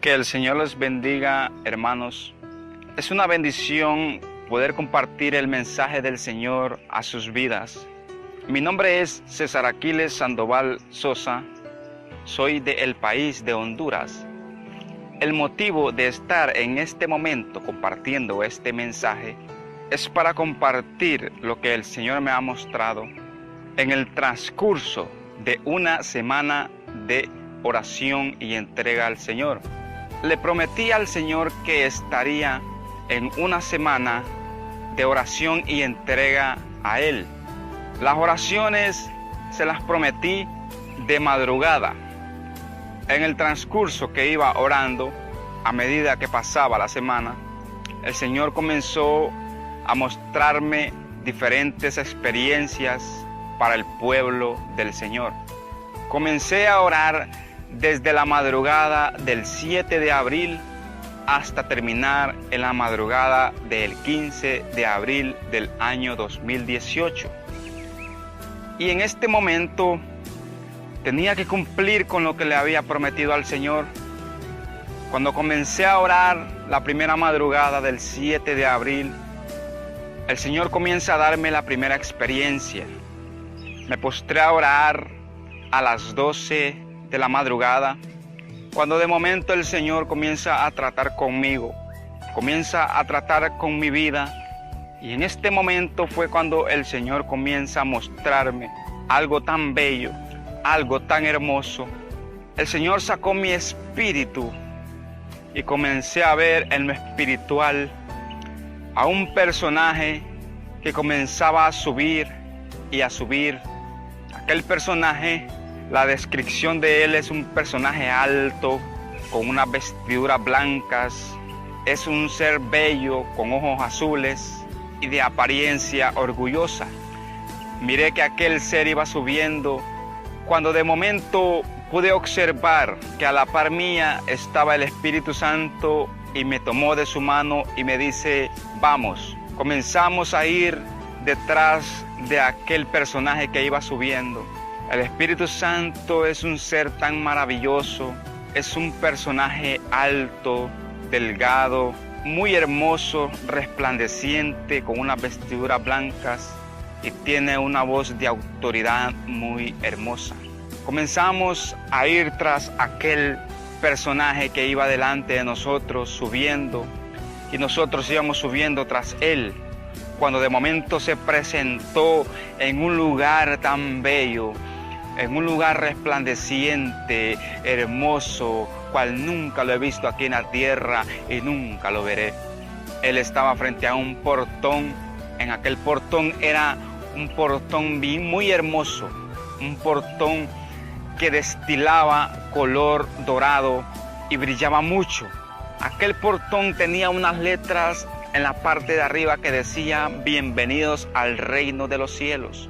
Que el Señor les bendiga, hermanos. Es una bendición poder compartir el mensaje del Señor a sus vidas. Mi nombre es César Aquiles Sandoval Sosa. Soy del país de Honduras. El motivo de estar en este momento compartiendo este mensaje es para compartir lo que el Señor me ha mostrado en el transcurso de una semana de oración y entrega al Señor. Le prometí al Señor que estaría en una semana de oración y entrega a Él. Las oraciones se las prometí de madrugada. En el transcurso que iba orando, a medida que pasaba la semana, el Señor comenzó a mostrarme diferentes experiencias para el pueblo del Señor. Comencé a orar desde la madrugada del 7 de abril hasta terminar en la madrugada del 15 de abril del año 2018. Y en este momento tenía que cumplir con lo que le había prometido al Señor. Cuando comencé a orar la primera madrugada del 7 de abril, el Señor comienza a darme la primera experiencia. Me postré a orar a las 12 de la madrugada, cuando de momento el Señor comienza a tratar conmigo, comienza a tratar con mi vida, y en este momento fue cuando el Señor comienza a mostrarme algo tan bello, algo tan hermoso. El Señor sacó mi espíritu y comencé a ver en lo espiritual a un personaje que comenzaba a subir y a subir. Aquel personaje, la descripción de él es un personaje alto, con unas vestiduras blancas, es un ser bello, con ojos azules y de apariencia orgullosa. Miré que aquel ser iba subiendo, cuando de momento pude observar que a la par mía estaba el Espíritu Santo y me tomó de su mano y me dice: vamos. Comenzamos a ir detrás de aquel personaje que iba subiendo. El Espíritu Santo es un ser tan maravilloso, es un personaje alto, delgado, muy hermoso, resplandeciente, con unas vestiduras blancas y tiene una voz de autoridad muy hermosa. Comenzamos a ir tras aquel personaje que iba delante de nosotros subiendo, y nosotros íbamos subiendo tras él, cuando de momento se presentó en un lugar tan bello, en un lugar resplandeciente, hermoso, cual nunca lo he visto aquí en la tierra y nunca lo veré. Él estaba frente a un portón. En aquel portón era un portón muy hermoso, un portón que destilaba color dorado y brillaba mucho. Aquel portón tenía unas letras en la parte de arriba que decía: bienvenidos al reino de los cielos.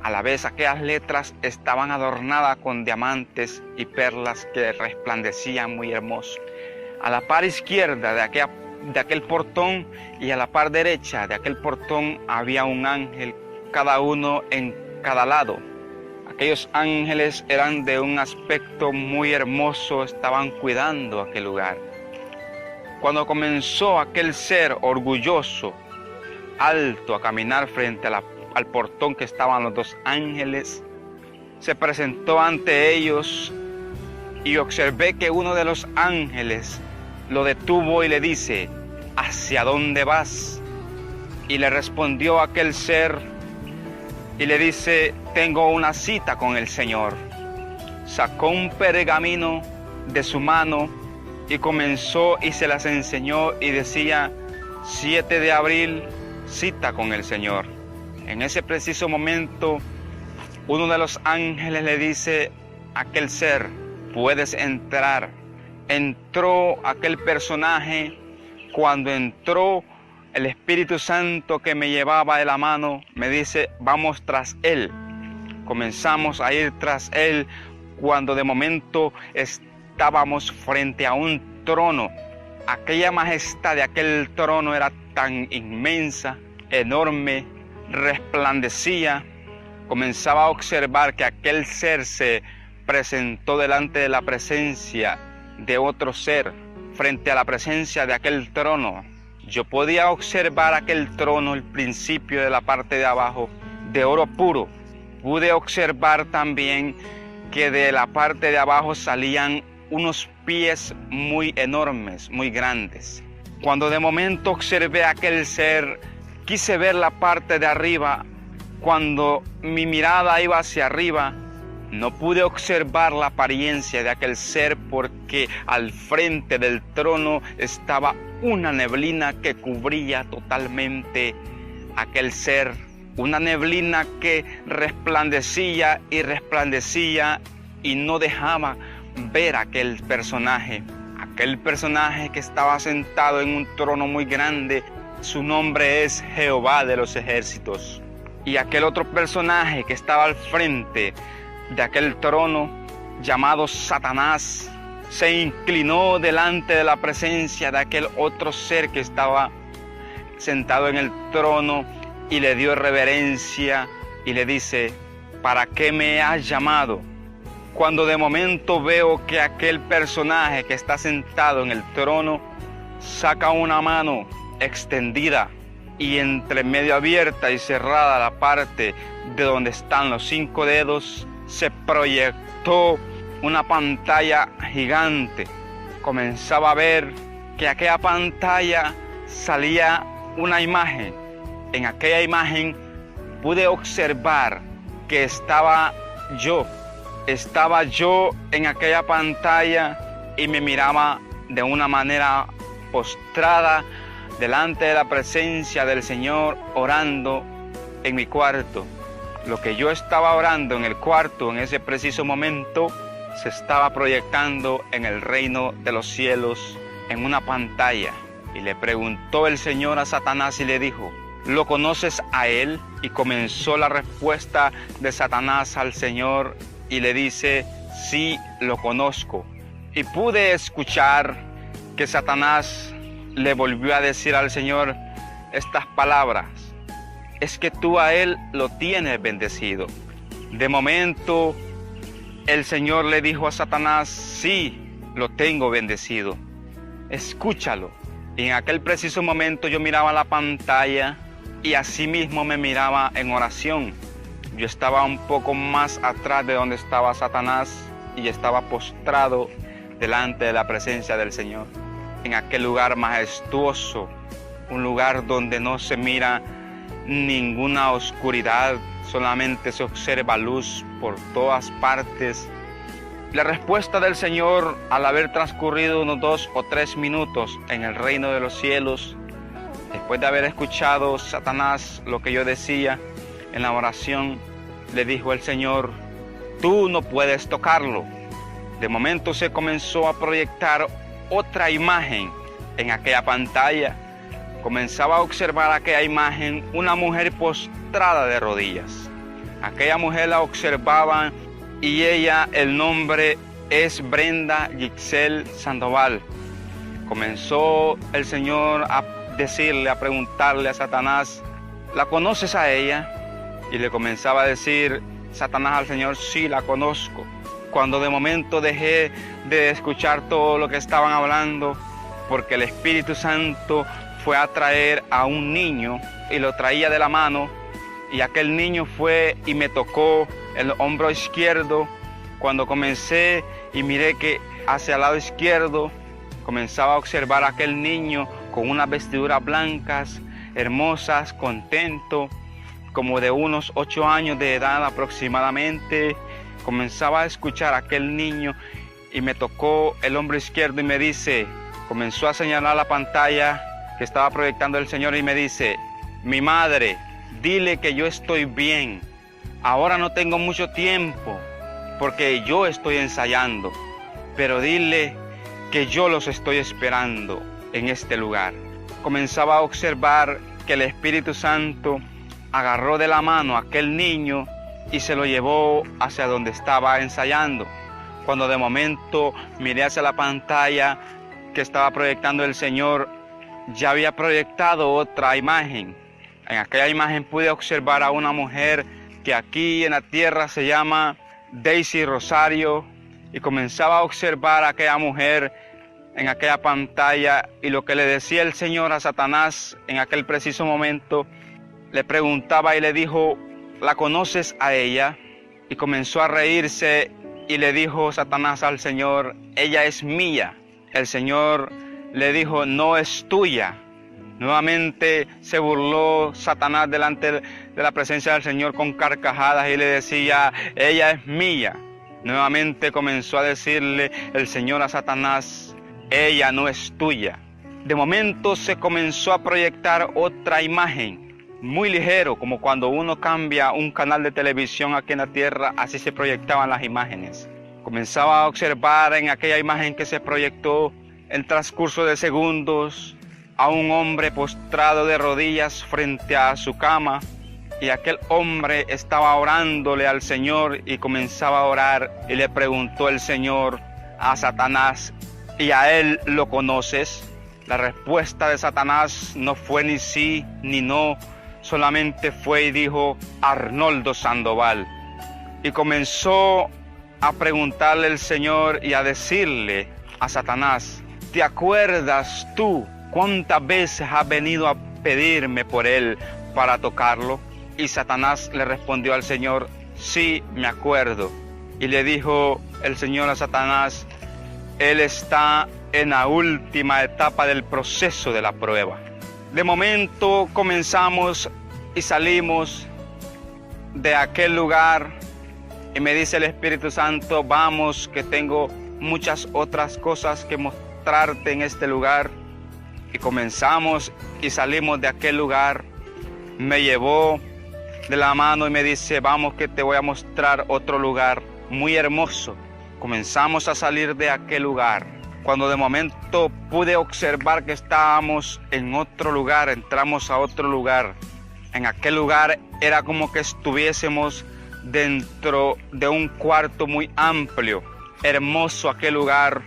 A la vez aquellas letras estaban adornadas con diamantes y perlas que resplandecían muy hermoso. A la par izquierda de aquel portón y a la par derecha de aquel portón había un ángel, cada uno en cada lado. Aquellos ángeles eran de un aspecto muy hermoso, estaban cuidando aquel lugar. Cuando comenzó aquel ser orgulloso, alto, a caminar frente al portón que estaban los dos ángeles, se presentó ante ellos y observé que uno de los ángeles lo detuvo y le dice: ¿hacia dónde vas? Y le respondió aquel ser y le dice: tengo una cita con el Señor. Sacó un pergamino de su mano y comenzó y se las enseñó y decía: 7 de abril, cita con el Señor. En ese preciso momento, uno de los ángeles le dice a aquel ser: puedes entrar. Entró aquel personaje. Cuando entró, el Espíritu Santo que me llevaba de la mano me dice: vamos tras él. Comenzamos a ir tras él, cuando de momento estábamos frente a un trono. Aquella majestad de aquel trono era tan inmensa, enorme, resplandecía. Comenzaba a observar que aquel ser se presentó delante de la presencia de otro ser frente a la presencia de aquel trono. Yo podía observar aquel trono, el principio de la parte de abajo, de oro puro. Pude observar también que de la parte de abajo salían unos pies muy enormes, muy grandes. Cuando de momento observé aquel ser, quise ver la parte de arriba. Cuando mi mirada iba hacia arriba, no pude observar la apariencia de aquel ser porque al frente del trono estaba una neblina que cubría totalmente aquel ser. Una neblina que resplandecía y no dejaba ver aquel personaje. Aquel personaje que estaba sentado en un trono muy grande, su nombre es Jehová de los ejércitos. Y aquel otro personaje que estaba al frente de aquel trono, llamado Satanás, se inclinó delante de la presencia de aquel otro ser que estaba sentado en el trono y le dio reverencia y le dice: ¿para qué me has llamado? Cuando de momento veo que aquel personaje que está sentado en el trono saca una mano extendida y entre medio abierta y cerrada la parte de donde están los 5 dedos, se proyectó una pantalla gigante. Comenzaba a ver que aquella pantalla salía una imagen. En aquella imagen pude observar que estaba yo en aquella pantalla y me miraba de una manera postrada delante de la presencia del Señor, orando en mi cuarto. Lo que yo estaba orando en el cuarto en ese preciso momento se estaba proyectando en el reino de los cielos en una pantalla. Y le preguntó el Señor a Satanás y le dijo: ¿lo conoces a él? Y comenzó la respuesta de Satanás al Señor y le dice: sí, lo conozco. Y pude escuchar que Satanás le volvió a decir al Señor estas palabras: es que tú a él lo tienes bendecido. De momento el Señor le dijo a Satanás: sí, lo tengo bendecido, escúchalo. Y en aquel preciso momento yo miraba la pantalla y así mismo me miraba en oración. Yo estaba un poco más atrás de donde estaba Satanás y estaba postrado delante de la presencia del Señor, en aquel lugar majestuoso, un lugar donde no se mira ninguna oscuridad, solamente se observa luz por todas partes. La respuesta del Señor, al haber transcurrido unos 2 o 3 minutos en el reino de los cielos, después de haber escuchado Satanás lo que yo decía en la oración, le dijo el Señor: tú no puedes tocarlo. De momento se comenzó a proyectar otra imagen en aquella pantalla. Comenzaba a observar aquella imagen, una mujer postrada de rodillas. Aquella mujer la observaba y ella, el nombre es Brenda Giselle Sandoval. Comenzó el Señor a decirle, a preguntarle a Satanás: ¿la conoces a ella? Y le comenzaba a decir Satanás al Señor: sí, la conozco. Cuando de momento dejé de escuchar todo lo que estaban hablando, porque el Espíritu Santo fue a traer a un niño y lo traía de la mano, y aquel niño fue y me tocó el hombro izquierdo. Cuando comencé y miré que hacia el lado izquierdo comenzaba a observar a aquel niño con unas vestiduras blancas, hermosas, contento, como de unos 8 años de edad aproximadamente. Comenzaba a escuchar a aquel niño y me tocó el hombro izquierdo y me dice, comenzó a señalar la pantalla que estaba proyectando el Señor y me dice: mi madre, dile que yo estoy bien. Ahora no tengo mucho tiempo porque yo estoy ensayando, pero dile que yo los estoy esperando en este lugar. Comenzaba a observar que el Espíritu Santo agarró de la mano a aquel niño y se lo llevó hacia donde estaba ensayando. Cuando de momento miré hacia la pantalla que estaba proyectando el Señor, ya había proyectado otra imagen. En aquella imagen pude observar a una mujer que aquí en la tierra se llama Daisy Rosario, y comenzaba a observar a aquella mujer en aquella pantalla, y lo que le decía el Señor a Satanás en aquel preciso momento, le preguntaba y le dijo: ¿la conoces a ella? Y comenzó a reírse y le dijo Satanás al Señor: ella es mía. El Señor le dijo: no es tuya. Nuevamente se burló Satanás delante de la presencia del Señor con carcajadas y le decía: ella es mía. Nuevamente comenzó a decirle el Señor a Satanás: ella no es tuya. De momento se comenzó a proyectar otra imagen, muy ligero, como cuando uno cambia un canal de televisión aquí en la tierra, así se proyectaban las imágenes. Comenzaba a observar en aquella imagen que se proyectó en transcurso de segundos a un hombre postrado de rodillas frente a su cama, y aquel hombre estaba orándole al Señor y comenzaba a orar, y le preguntó el Señor a Satanás: ¿y a él lo conoces? La respuesta de Satanás no fue ni sí ni no, solamente fue y dijo: Arnoldo Sandoval. Y comenzó a preguntarle el Señor y a decirle a Satanás: ¿te acuerdas tú cuántas veces has venido a pedirme por él para tocarlo? Y Satanás le respondió al Señor: sí, me acuerdo. Y le dijo el Señor a Satanás: él está en la última etapa del proceso de la prueba. De momento comenzamos y salimos de aquel lugar, y me dice el Espíritu Santo: vamos, que tengo muchas otras cosas que mostrarte en este lugar. Y comenzamos y salimos de aquel lugar. Me llevó de la mano y me dice: vamos, que te voy a mostrar otro lugar muy hermoso. Comenzamos a salir de aquel lugar, cuando de momento pude observar que estábamos en otro lugar. Entramos a otro lugar. En aquel lugar era como que estuviésemos dentro de un cuarto muy amplio, hermoso aquel lugar.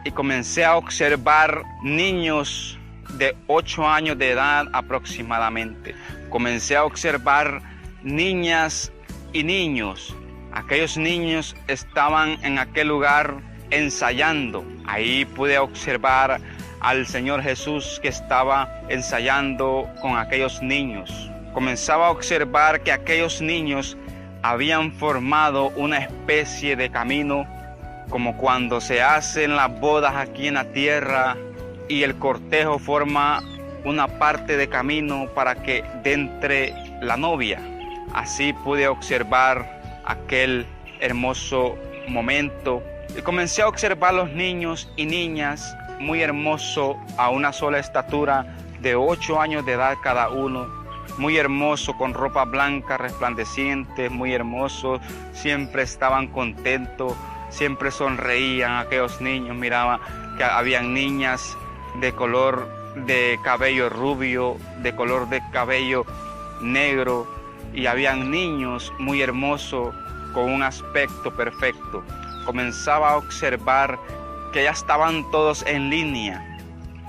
Y comencé a observar niños de 8 años de edad aproximadamente. Comencé a observar niñas y niños. Aquellos niños estaban en aquel lugar ensayando. Ahí pude observar al Señor Jesús que estaba ensayando con aquellos niños. Comenzaba a observar que aquellos niños habían formado una especie de camino, como cuando se hacen las bodas aquí en la tierra y el cortejo forma una parte de camino para que entre la novia. Así pude observar aquel hermoso momento y comencé a observar los niños y niñas muy hermosos, a una sola estatura, de 8 años de edad cada uno, muy hermoso, con ropa blanca resplandeciente, muy hermoso. Siempre estaban contentos, siempre sonreían aquellos niños. Miraba que habían niñas de color de cabello rubio, de color de cabello negro, y habían niños muy hermosos con un aspecto perfecto. Comenzaba a observar que ya estaban todos en línea.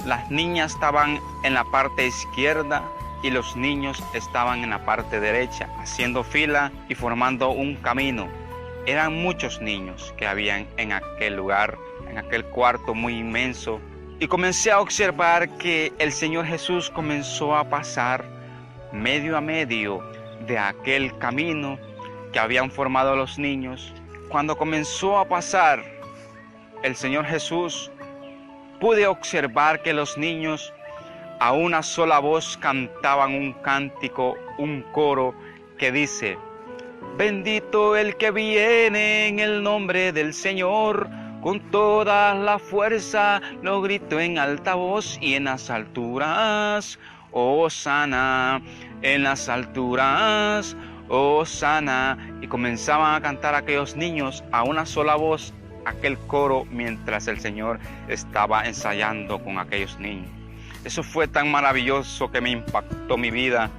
Las niñas estaban en la parte izquierda y los niños estaban en la parte derecha, haciendo fila y formando un camino. Eran muchos niños que habían en aquel lugar, en aquel cuarto muy inmenso. Y comencé a observar que el Señor Jesús comenzó a pasar medio a medio de aquel camino que habían formado los niños. Cuando comenzó a pasar el Señor Jesús, pude observar que los niños a una sola voz cantaban un cántico, un coro que dice: bendito el que viene en el nombre del Señor, con toda la fuerza lo grito en alta voz, y en las alturas, Hosana, en las alturas, Hosana. Y comenzaban a cantar aquellos niños a una sola voz aquel coro mientras el Señor estaba ensayando con aquellos niños. Eso fue tan maravilloso que me impactó mi vida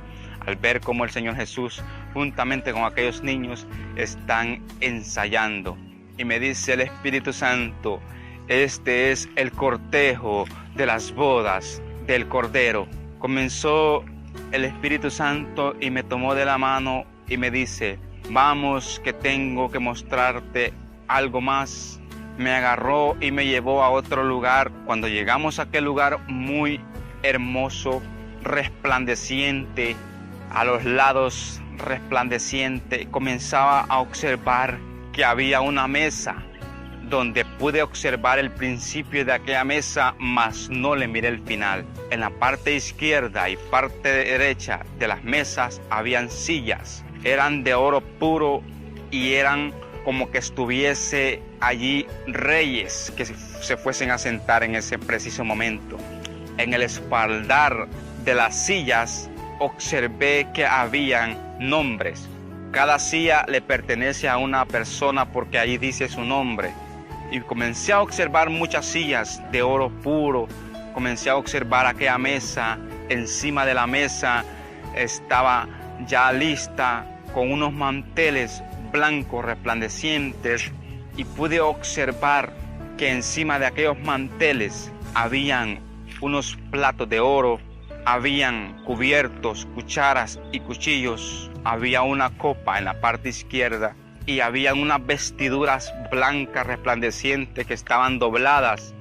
al ver cómo el Señor Jesús juntamente con aquellos niños están ensayando. Y me dice el Espíritu Santo: este es el cortejo de las bodas del Cordero. Comenzó el Espíritu Santo y me tomó de la mano y me dice: vamos, que tengo que mostrarte algo más. me agarró y me llevó a otro lugar. Cuando llegamos a aquel lugar muy hermoso, resplandeciente, a los lados resplandeciente, comenzaba a observar que había una mesa, donde pude observar el principio de aquella mesa, mas no le miré el final. En la parte izquierda y parte derecha de las mesas habían sillas, eran de oro puro y eran como que estuviese allí reyes que se fuesen a sentar en ese preciso momento. En el espaldar de las sillas observé que habían nombres. Cada silla le pertenece a una persona porque allí dice su nombre. Y comencé a observar muchas sillas de oro puro. Comencé a observar aquella mesa. Encima de la mesa estaba ya lista con unos manteles blancos resplandecientes, y pude observar que encima de aquellos manteles habían unos platos de oro, habían cubiertos, cucharas y cuchillos, había una copa en la parte izquierda y habían unas vestiduras blancas resplandecientes que estaban dobladas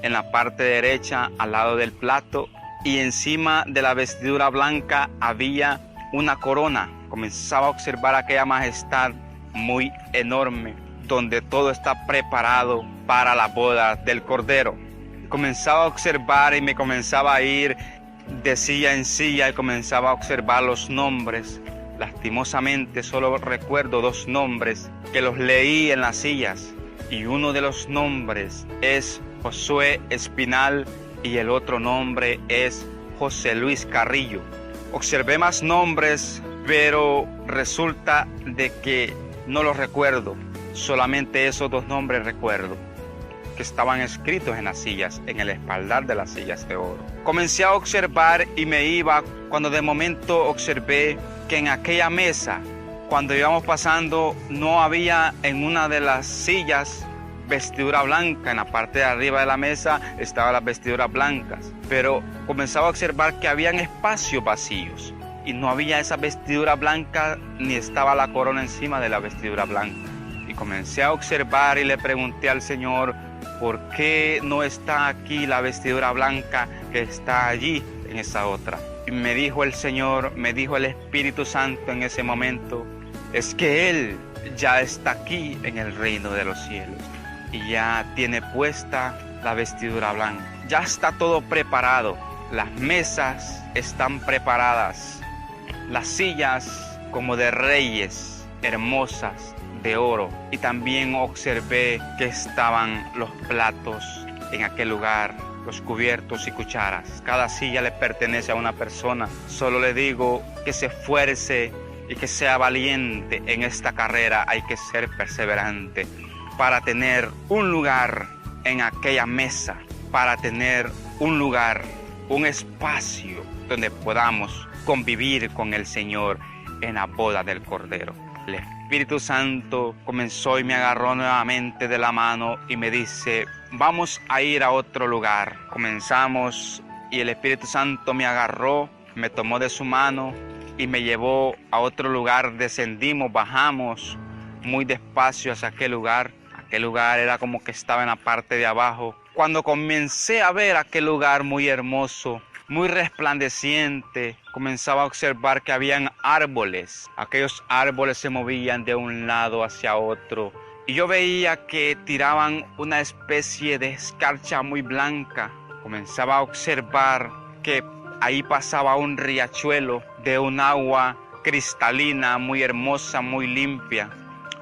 en la parte derecha al lado del plato, y encima de la vestidura blanca había una corona. Comenzaba a observar aquella majestad muy enorme, donde todo está preparado para la boda del Cordero. Comenzaba a observar y me comenzaba a ir de silla en silla y comenzaba a observar los nombres. Lastimosamente solo recuerdo 2 nombres que los leí en las sillas, y uno de los nombres es Josué Espinal y el otro nombre es José Luis Carrillo. Observé más nombres, pero resulta de que no los recuerdo. Solamente esos 2 nombres recuerdo, que estaban escritos en las sillas, en el espaldar de las sillas de oro. Comencé a observar y me iba, cuando de momento observé que en aquella mesa, cuando íbamos pasando, no había en una de las sillas vestidura blanca. En la parte de arriba de la mesa estaban las vestiduras blancas, pero comenzaba a observar que habían espacios vacíos y no había esa vestidura blanca, ni estaba la corona encima de la vestidura blanca. Y comencé a observar y le pregunté al Señor, ¿por qué no está aquí la vestidura blanca que está allí en esa otra? Y me dijo el Señor, me dijo el Espíritu Santo en ese momento, es que Él ya está aquí en el reino de los cielos y ya tiene puesta la vestidura blanca. Ya está todo preparado, las mesas están preparadas, las sillas como de reyes, hermosas, de oro. Y también observé que estaban los platos en aquel lugar, los cubiertos y cucharas. Cada silla le pertenece a una persona. Solo le digo que se esfuerce y que sea valiente en esta carrera. Hay que ser perseverante para tener un lugar en aquella mesa, para tener un lugar, un espacio donde podamos convivir con el Señor en la boda del Cordero. El Espíritu Santo comenzó y me agarró nuevamente de la mano y me dice, vamos a ir a otro lugar. Comenzamos y el Espíritu Santo me agarró, me tomó de su mano y me llevó a otro lugar. Descendimos, bajamos muy despacio hacia aquel lugar. Aquel lugar era como que estaba en la parte de abajo. Cuando comencé a ver aquel lugar muy hermoso, muy resplandeciente, comenzaba a observar que habían árboles. Aquellos árboles se movían de un lado hacia otro. Y yo veía que tiraban una especie de escarcha muy blanca. Comenzaba a observar que ahí pasaba un riachuelo de un agua cristalina, muy hermosa, muy limpia.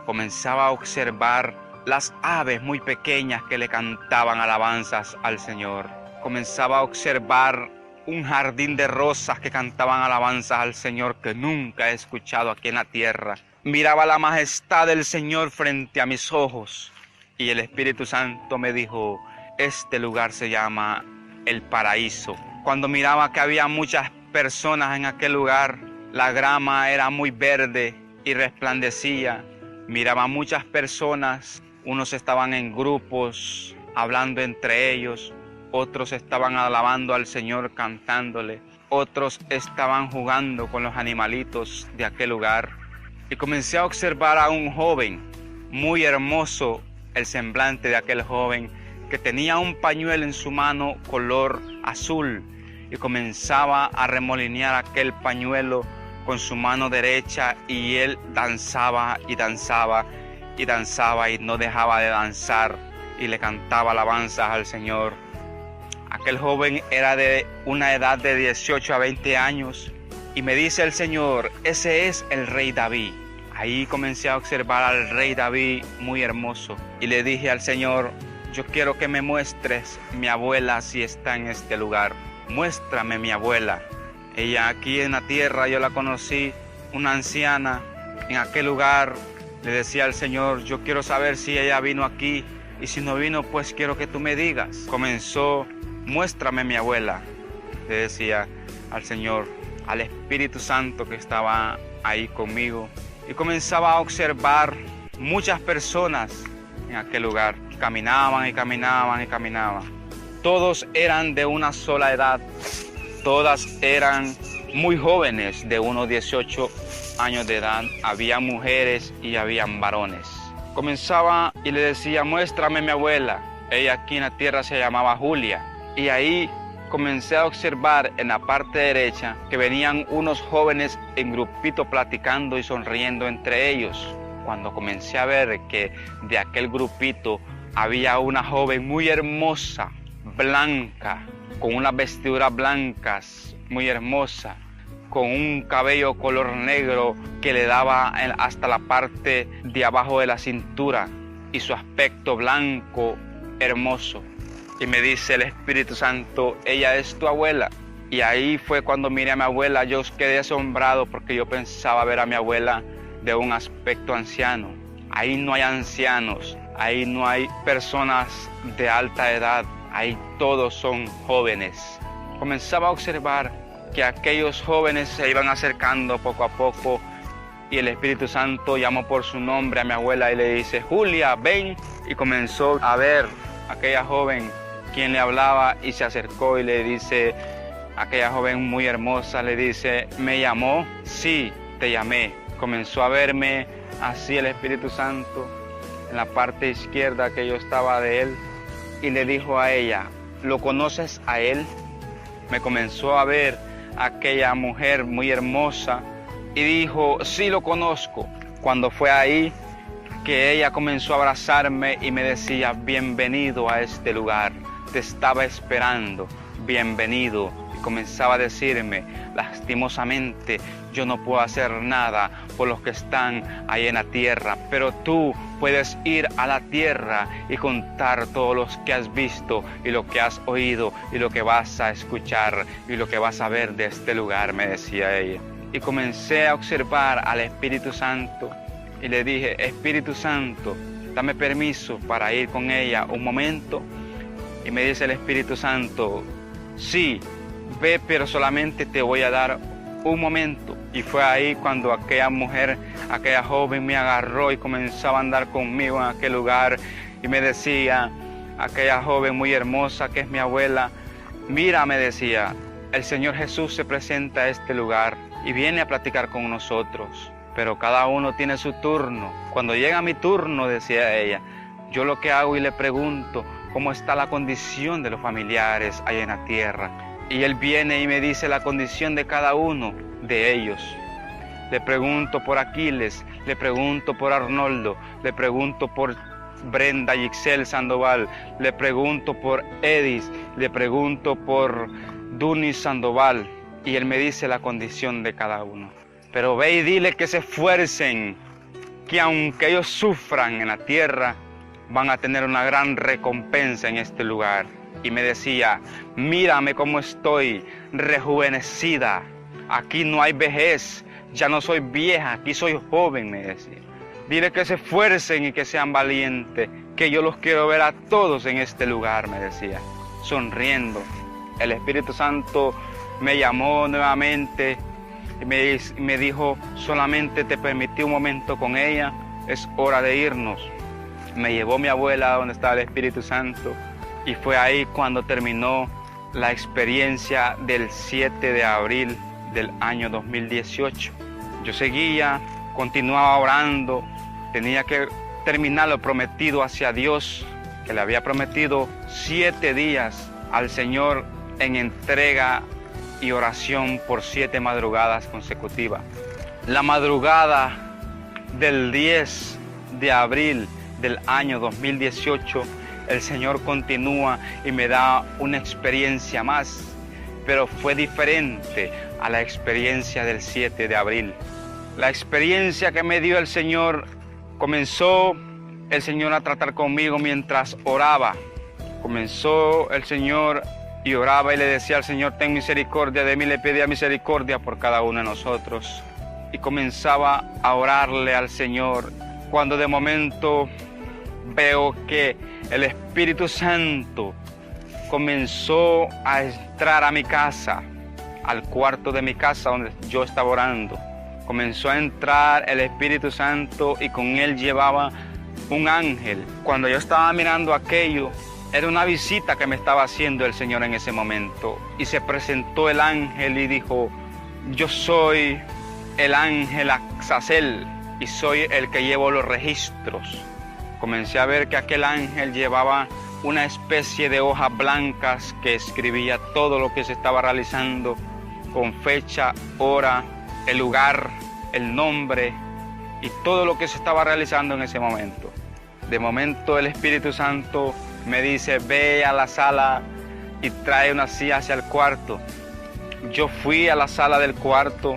Comenzaba a observar las aves muy pequeñas que le cantaban alabanzas al Señor. Comenzaba a observar un jardín de rosas que cantaban alabanzas al Señor que nunca he escuchado aquí en la tierra. Miraba la majestad del Señor frente a mis ojos y el Espíritu Santo me dijo, este lugar se llama el paraíso. Cuando miraba que había muchas personas en aquel lugar, la grama era muy verde y resplandecía. Miraba muchas personas, unos estaban en grupos hablando entre ellos, otros estaban alabando al Señor cantándole, otros estaban jugando con los animalitos de aquel lugar. Y comencé a observar a un joven muy hermoso el semblante de aquel joven que tenía un pañuelo en su mano color azul y comenzaba a remolinear aquel pañuelo con su mano derecha, y él danzaba y danzaba y danzaba y no dejaba de danzar y le cantaba alabanzas al Señor. Aquel joven era de una edad de 18 a 20 años y me dice el Señor: ese es el rey David. Ahí comencé a observar al rey David muy hermoso y le dije al Señor: yo quiero que me muestres mi abuela si está en este lugar. Muéstrame mi abuela. Ella aquí en la tierra yo la conocí, una anciana en aquel lugar. Le decía al Señor: yo quiero saber si ella vino aquí, y si no vino, pues quiero que tú me digas. Comenzó: muéstrame mi abuela. Le decía al Señor, al Espíritu Santo que estaba ahí conmigo, y comenzaba a observar muchas personas en aquel lugar. Caminaban y caminaban y caminaban. Todos eran de una sola edad. Todas eran muy jóvenes, de unos 18 años de edad. Había mujeres y habían varones. Comenzaba y le decía: muéstrame mi abuela. Ella aquí en la tierra se llamaba Julia. Y ahí comencé a observar en la parte derecha que venían unos jóvenes en grupito platicando y sonriendo entre ellos. Cuando comencé a ver que de aquel grupito había una joven muy hermosa, blanca, con unas vestiduras blancas, muy hermosa, con un cabello color negro que le daba hasta la parte de abajo de la cintura, y su aspecto blanco, hermoso. Y me dice el Espíritu Santo: ella es tu abuela. Y ahí fue cuando miré a mi abuela. Yo quedé asombrado porque yo pensaba ver a mi abuela de un aspecto anciano. Ahí no hay ancianos, ahí no hay personas de alta edad, ahí todos son jóvenes. Comenzaba a observar que aquellos jóvenes se iban acercando poco a poco, y el Espíritu Santo llamó por su nombre a mi abuela y le dice: Julia, ven. Y comenzó a ver a aquella joven quien le hablaba, y se acercó y le dice, aquella joven muy hermosa le dice: ¿me llamó? Sí, te llamé. Comenzó a verme así el Espíritu Santo en la parte izquierda que yo estaba de él, y le dijo a ella: ¿lo conoces a él? Me comenzó a ver aquella mujer muy hermosa y dijo: sí, lo conozco. Cuando fue ahí que ella comenzó a abrazarme y me decía: bienvenido a este lugar, te estaba esperando, bienvenido. Y comenzaba a decirme: lastimosamente yo no puedo hacer nada por los que están ahí en la tierra, pero tú puedes ir a la tierra y contar todos los que has visto y lo que has oído y lo que vas a escuchar y lo que vas a ver de este lugar, me decía ella. Y comencé a observar al Espíritu Santo y le dije: Espíritu Santo, dame permiso para ir con ella un momento. Y me dice el Espíritu Santo: sí, ve, pero solamente te voy a dar un momento. Y fue ahí cuando aquella mujer, aquella joven me agarró y comenzaba a andar conmigo en aquel lugar, y me decía, aquella joven muy hermosa que es mi abuela: mira, me decía, el Señor Jesús se presenta a este lugar y viene a platicar con nosotros, pero cada uno tiene su turno. Cuando llega mi turno, decía ella, yo lo que hago y le pregunto cómo está la condición de los familiares allá en la tierra. Y él viene y me dice la condición de cada uno de ellos. Le pregunto por Aquiles, le pregunto por Arnoldo, le pregunto por Brenda y Ixel Sandoval, le pregunto por Edis, le pregunto por Dunis Sandoval, y él me dice la condición de cada uno. Pero ve y dile que se esfuercen, que aunque ellos sufran en la tierra, van a tener una gran recompensa en este lugar. Y me decía: mírame cómo estoy, rejuvenecida, aquí no hay vejez, ya no soy vieja, aquí soy joven, me decía. Dile que se esfuercen y que sean valientes, que yo los quiero ver a todos en este lugar, me decía, sonriendo. El Espíritu Santo me llamó nuevamente y me dijo: solamente te permití un momento con ella, es hora de irnos. Me llevó mi abuela donde estaba el Espíritu Santo, y fue ahí cuando terminó la experiencia del 7 de abril del año 2018. Yo seguía, continuaba orando, tenía que terminar lo prometido hacia Dios, que le había prometido 7 días al Señor en entrega y oración por 7 madrugadas consecutivas. La madrugada del 10 de abril del año 2018, el Señor continúa y me da una experiencia más, pero fue diferente a la experiencia del 7 de abril. La experiencia que me dio el Señor, comenzó el Señor a tratar conmigo mientras oraba. Comenzó el Señor y oraba y le decía al Señor: ten misericordia de mí, le pedía misericordia por cada uno de nosotros. Y comenzaba a orarle al Señor, cuando de momento veo que el Espíritu Santo comenzó a entrar a mi casa, al cuarto de mi casa donde yo estaba orando. Comenzó a entrar el Espíritu Santo y con él llevaba un ángel. Cuando yo estaba mirando aquello, era una visita que me estaba haciendo el Señor en ese momento. Y se presentó el ángel y dijo: yo soy el ángel Azazel y soy el que llevo los registros. Comencé a ver que aquel ángel llevaba una especie de hojas blancas que escribía todo lo que se estaba realizando, con fecha, hora, el lugar, el nombre y todo lo que se estaba realizando en ese momento. De momento el Espíritu Santo me dice: ve a la sala y trae una silla hacia el cuarto. Yo fui a la sala del cuarto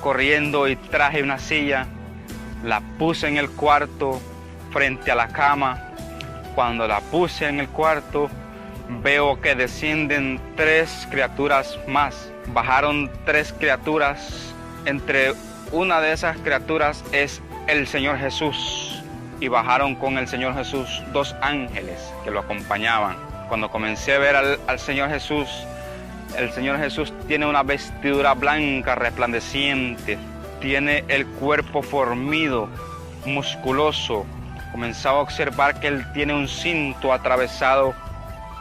corriendo y traje una silla, la puse en el cuarto frente a la cama. Cuando la puse en el cuarto, veo que descienden 3 criaturas más. Bajaron 3 criaturas. Entre una de esas criaturas es el Señor Jesús. Y bajaron con el Señor Jesús 2 ángeles que lo acompañaban. Cuando comencé a ver al Señor Jesús, el Señor Jesús tiene una vestidura blanca resplandeciente. Tiene el cuerpo formido, musculoso. Comenzaba a observar que él tiene un cinto atravesado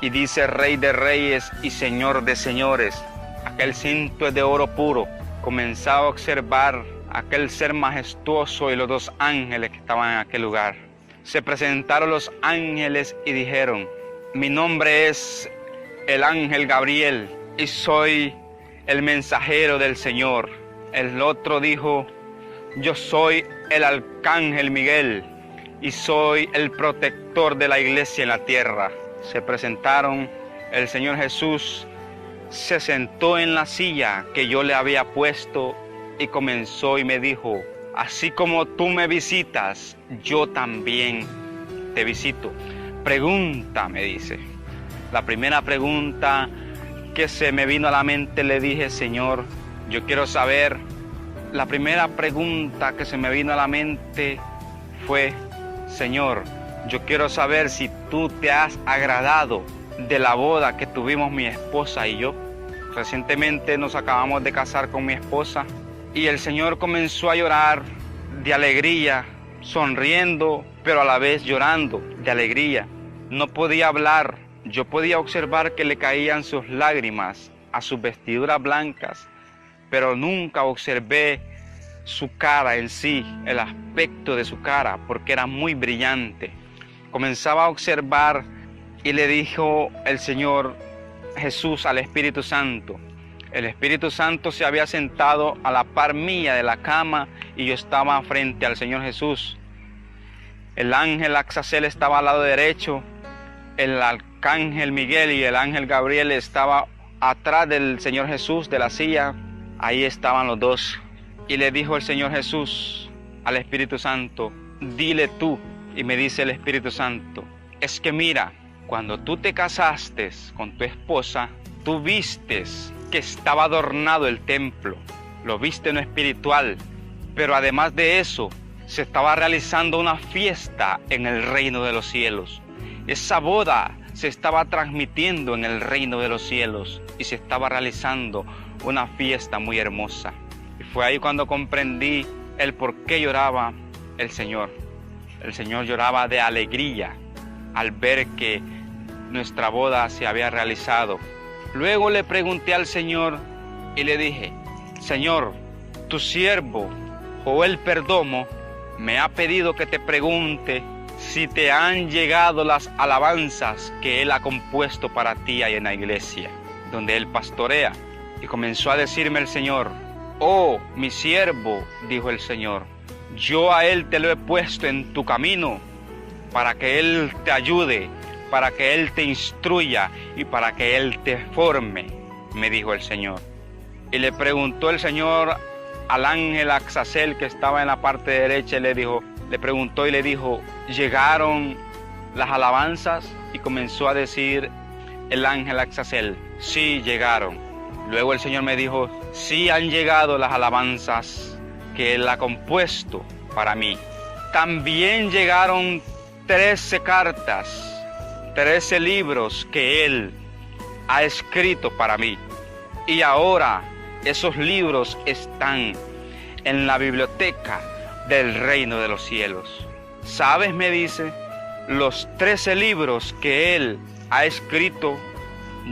y dice: Rey de Reyes y Señor de Señores. Aquel cinto es de oro puro. Comenzaba a observar aquel ser majestuoso y los 2 ángeles que estaban en aquel lugar. Se presentaron los ángeles y dijeron: mi nombre es el ángel Gabriel y soy el mensajero del Señor. El otro dijo: yo soy el arcángel Miguel y soy el protector de la iglesia en la tierra. Se presentaron. El Señor Jesús se sentó en la silla que yo le había puesto y comenzó y me dijo: así como tú me visitas, yo también te visito. Pregunta, me dice. La primera pregunta que se me vino a la mente, le dije: Señor, yo quiero saber. La primera pregunta que se me vino a la mente fue: Señor, yo quiero saber si tú te has agradado de la boda que tuvimos mi esposa y yo. Recientemente nos acabamos de casar con mi esposa y el Señor comenzó a llorar de alegría, sonriendo, pero a la vez llorando de alegría. No podía hablar. Yo podía observar que le caían sus lágrimas a sus vestiduras blancas, pero nunca observé su cara en sí, el aspecto de su cara, porque era muy brillante. Comenzaba a observar y le dijo el Señor Jesús al Espíritu Santo. El Espíritu Santo se había sentado a la par mía de la cama y yo estaba frente al Señor Jesús. El ángel Azazel estaba al lado derecho, el arcángel Miguel y el ángel Gabriel estaba atrás del Señor Jesús, de la silla. Ahí estaban los 2. Y le dijo el Señor Jesús al Espíritu Santo: dile tú. Y me dice el Espíritu Santo: es que mira, cuando tú te casaste con tu esposa, tú vistes que estaba adornado el templo, lo viste en lo espiritual, pero además de eso, se estaba realizando una fiesta en el reino de los cielos. Esa boda se estaba transmitiendo en el reino de los cielos y se estaba realizando una fiesta muy hermosa. Y fue ahí cuando comprendí el por qué lloraba el Señor. El Señor lloraba de alegría al ver que nuestra boda se había realizado. Luego le pregunté al Señor y le dije: Señor, tu siervo Joel Perdomo me ha pedido que te pregunte si te han llegado las alabanzas que Él ha compuesto para ti ahí en la iglesia, donde Él pastorea. Y comenzó a decirme el Señor: oh, mi siervo, dijo el Señor, yo a Él te lo he puesto en tu camino, para que Él te ayude, para que Él te instruya y para que Él te forme, me dijo el Señor. Y le preguntó el Señor al ángel Azazel que estaba en la parte derecha, y le preguntó y le dijo: ¿llegaron las alabanzas? Y comenzó a decir el ángel Azazel: sí, llegaron. Luego el Señor me dijo: sí han llegado las alabanzas que Él ha compuesto para mí. También llegaron 13 cartas, 13 libros que Él ha escrito para mí. Y ahora esos libros están en la biblioteca del reino de los cielos. ¿Sabes?, me dice, los 13 libros que Él ha escrito,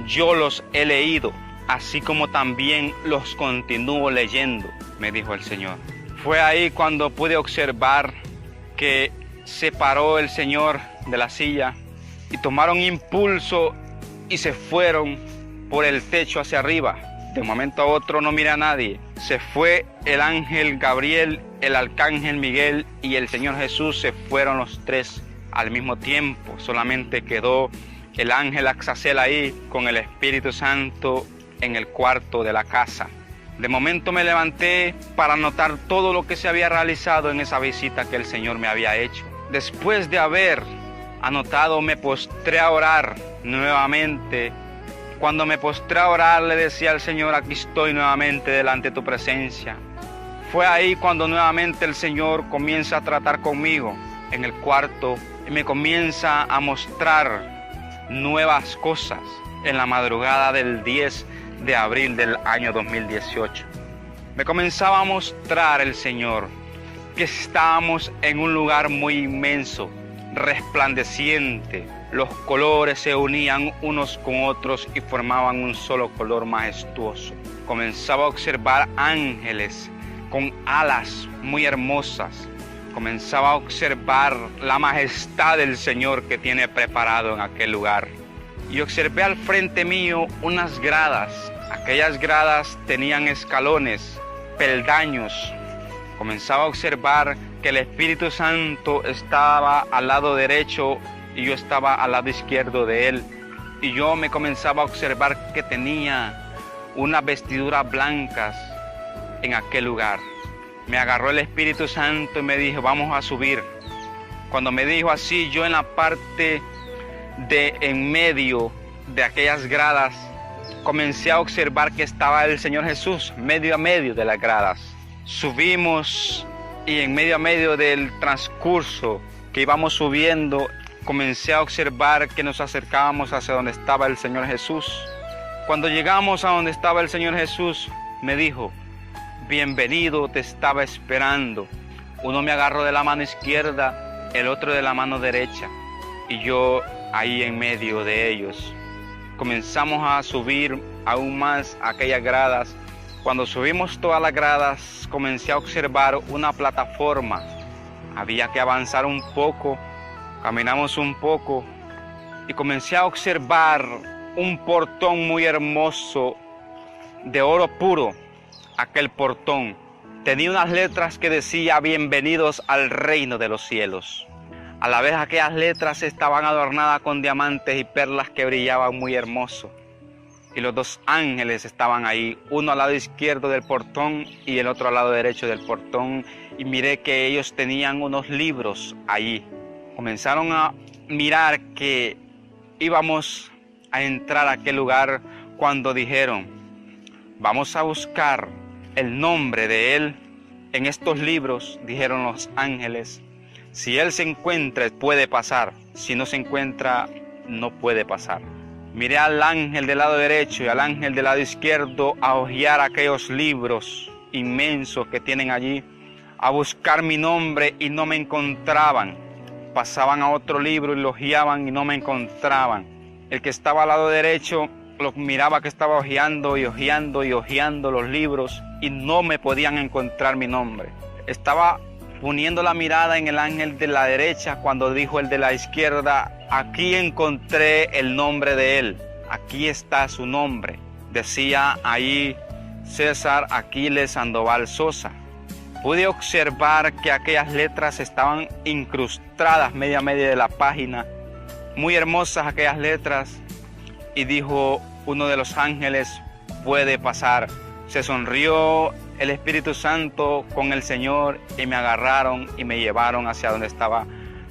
yo los he leído, así como también los continúo leyendo, me dijo el Señor. Fue ahí cuando pude observar que se paró el Señor de la silla y tomaron impulso y se fueron por el techo hacia arriba. De un momento a otro no mira a nadie. Se fue el ángel Gabriel, el arcángel Miguel y el Señor Jesús. Se fueron los tres al mismo tiempo. Solamente quedó el ángel Azazel ahí con el Espíritu Santo en el cuarto de la casa. De momento me levanté para anotar todo lo que se había realizado en esa visita que el Señor me había hecho. Después de haber anotado, me postré a orar nuevamente. Cuando me postré a orar, le decía al Señor: aquí estoy nuevamente delante de tu presencia. Fue ahí cuando nuevamente el Señor comienza a tratar conmigo en el cuarto y me comienza a mostrar nuevas cosas en la madrugada del 10 de abril del año 2018. Me comenzaba a mostrar el Señor que estábamos en un lugar muy inmenso, resplandeciente. Los colores se unían unos con otros y formaban un solo color majestuoso. Comenzaba a observar ángeles con alas muy hermosas. Comenzaba a observar la majestad del Señor que tiene preparado en aquel lugar. Y observé al frente mío unas gradas. Aquellas gradas tenían escalones, peldaños. Comenzaba a observar que el Espíritu Santo estaba al lado derecho y yo estaba al lado izquierdo de Él. Y yo me comenzaba a observar que tenía unas vestiduras blancas en aquel lugar. Me agarró el Espíritu Santo y me dijo: vamos a subir. Cuando me dijo así, yo en la parte de en medio de aquellas gradas comencé a observar que estaba el Señor Jesús medio a medio de las gradas. Subimos y en medio a medio del transcurso que íbamos subiendo, comencé a observar que nos acercábamos hacia donde estaba el Señor Jesús. Cuando llegamos a donde estaba el Señor Jesús, me dijo: bienvenido, te estaba esperando. Uno me agarró de la mano izquierda, el otro de la mano derecha, y yo ahí en medio de ellos. Comenzamos a subir aún más aquellas gradas. Cuando subimos todas las gradas, comencé a observar una plataforma. Había que avanzar un poco. Caminamos un poco y comencé a observar un portón muy hermoso de oro puro. Aquel portón tenía unas letras que decía: bienvenidos al reino de los cielos. A la vez aquellas letras estaban adornadas con diamantes y perlas que brillaban muy hermoso. Y los dos ángeles estaban ahí, uno al lado izquierdo del portón y el otro al lado derecho del portón. Y miré que ellos tenían unos libros allí. Comenzaron a mirar que íbamos a entrar a aquel lugar cuando dijeron: vamos a buscar el nombre de Él en estos libros. Dijeron los ángeles: si Él se encuentra, puede pasar. Si no se encuentra, no puede pasar. Miré al ángel del lado derecho y al ángel del lado izquierdo a hojear aquellos libros inmensos que tienen allí, a buscar mi nombre y no me encontraban. Pasaban a otro libro y lo hojeaban y no me encontraban. El que estaba al lado derecho los miraba que estaba hojeando y hojeando y hojeando los libros y no me podían encontrar mi nombre. Estaba poniendo la mirada en el ángel de la derecha, cuando dijo el de la izquierda, aquí encontré el nombre de él, aquí está su nombre. Decía ahí César Aquiles Sandoval Sosa. Pude observar que aquellas letras estaban incrustadas media de la página, muy hermosas aquellas letras, y dijo uno de los ángeles, puede pasar. Se sonrió el Espíritu Santo con el Señor y me agarraron y me llevaron hacia donde estaba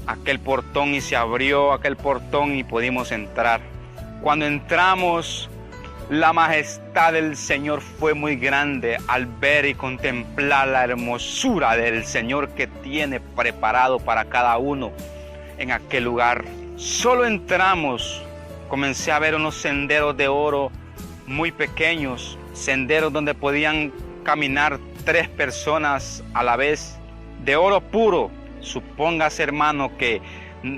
aquel portón, y se abrió aquel portón y pudimos entrar. Cuando entramos, la majestad del Señor fue muy grande al ver y contemplar la hermosura del Señor que tiene preparado para cada uno en aquel lugar. Solo entramos, comencé a ver unos senderos de oro muy pequeños, senderos donde podían caminar 3 personas a la vez, de oro puro. Supóngase, hermano, que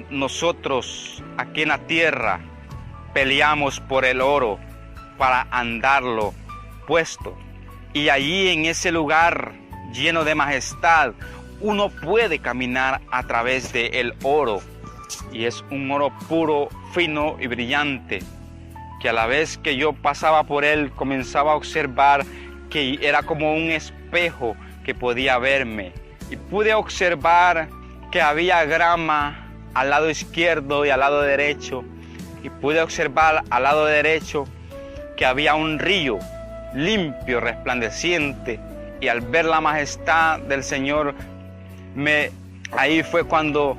nosotros aquí en la tierra peleamos por el oro para andarlo puesto, y allí en ese lugar lleno de majestad uno puede caminar a través del oro, y es un oro puro, fino y brillante, que a la vez que yo pasaba por él comenzaba a observar que era como un espejo que podía verme, y pude observar que había grama al lado izquierdo y al lado derecho, y pude observar al lado derecho que había un río limpio, resplandeciente, y al ver la majestad del Señor, ahí fue cuando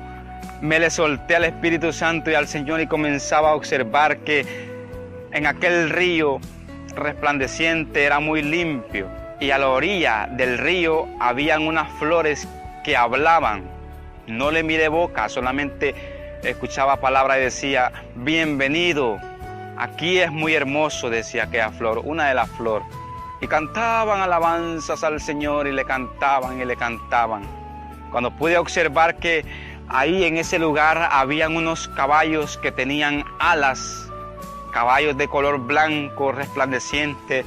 me le solté al Espíritu Santo y al Señor, y comenzaba a observar que en aquel río resplandeciente era muy limpio, y a la orilla del río habían unas flores que hablaban. No le miré boca, solamente escuchaba palabras y decía, bienvenido. Aquí es muy hermoso, decía aquella flor, una de las flores. Y cantaban alabanzas al Señor, y le cantaban y le cantaban. Cuando pude observar que ahí en ese lugar habían unos caballos que tenían alas, caballos de color blanco resplandeciente,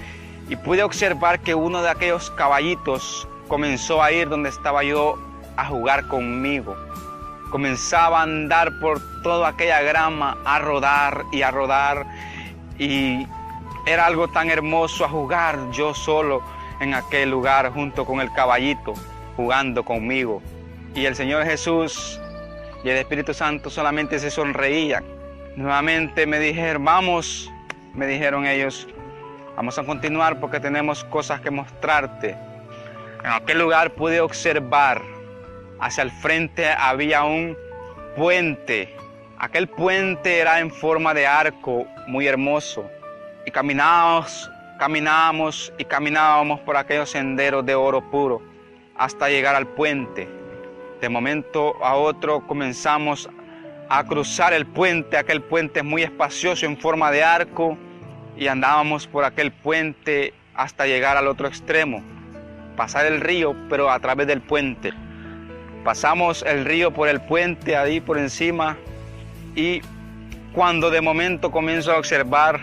y pude observar que uno de aquellos caballitos comenzó a ir donde estaba yo a jugar conmigo. Comenzaba a andar por toda aquella grama, a rodar, y era algo tan hermoso a jugar yo solo en aquel lugar junto con el caballito, jugando conmigo. Y el Señor Jesús y el Espíritu Santo solamente se sonreían. Nuevamente me dijeron, vamos, me dijeron ellos, vamos a continuar porque tenemos cosas que mostrarte. En aquel lugar pude observar, hacia el frente había un puente. Aquel puente era en forma de arco, muy hermoso. Y caminábamos por aquellos senderos de oro puro hasta llegar al puente. De momento a otro comenzamos a cruzar el puente. Aquel puente es muy espacioso en forma de arco, y andábamos por aquel puente hasta llegar al otro extremo, pasar el río pero a través del puente. Pasamos el río por el puente ahí por encima, y cuando de momento comienzo a observar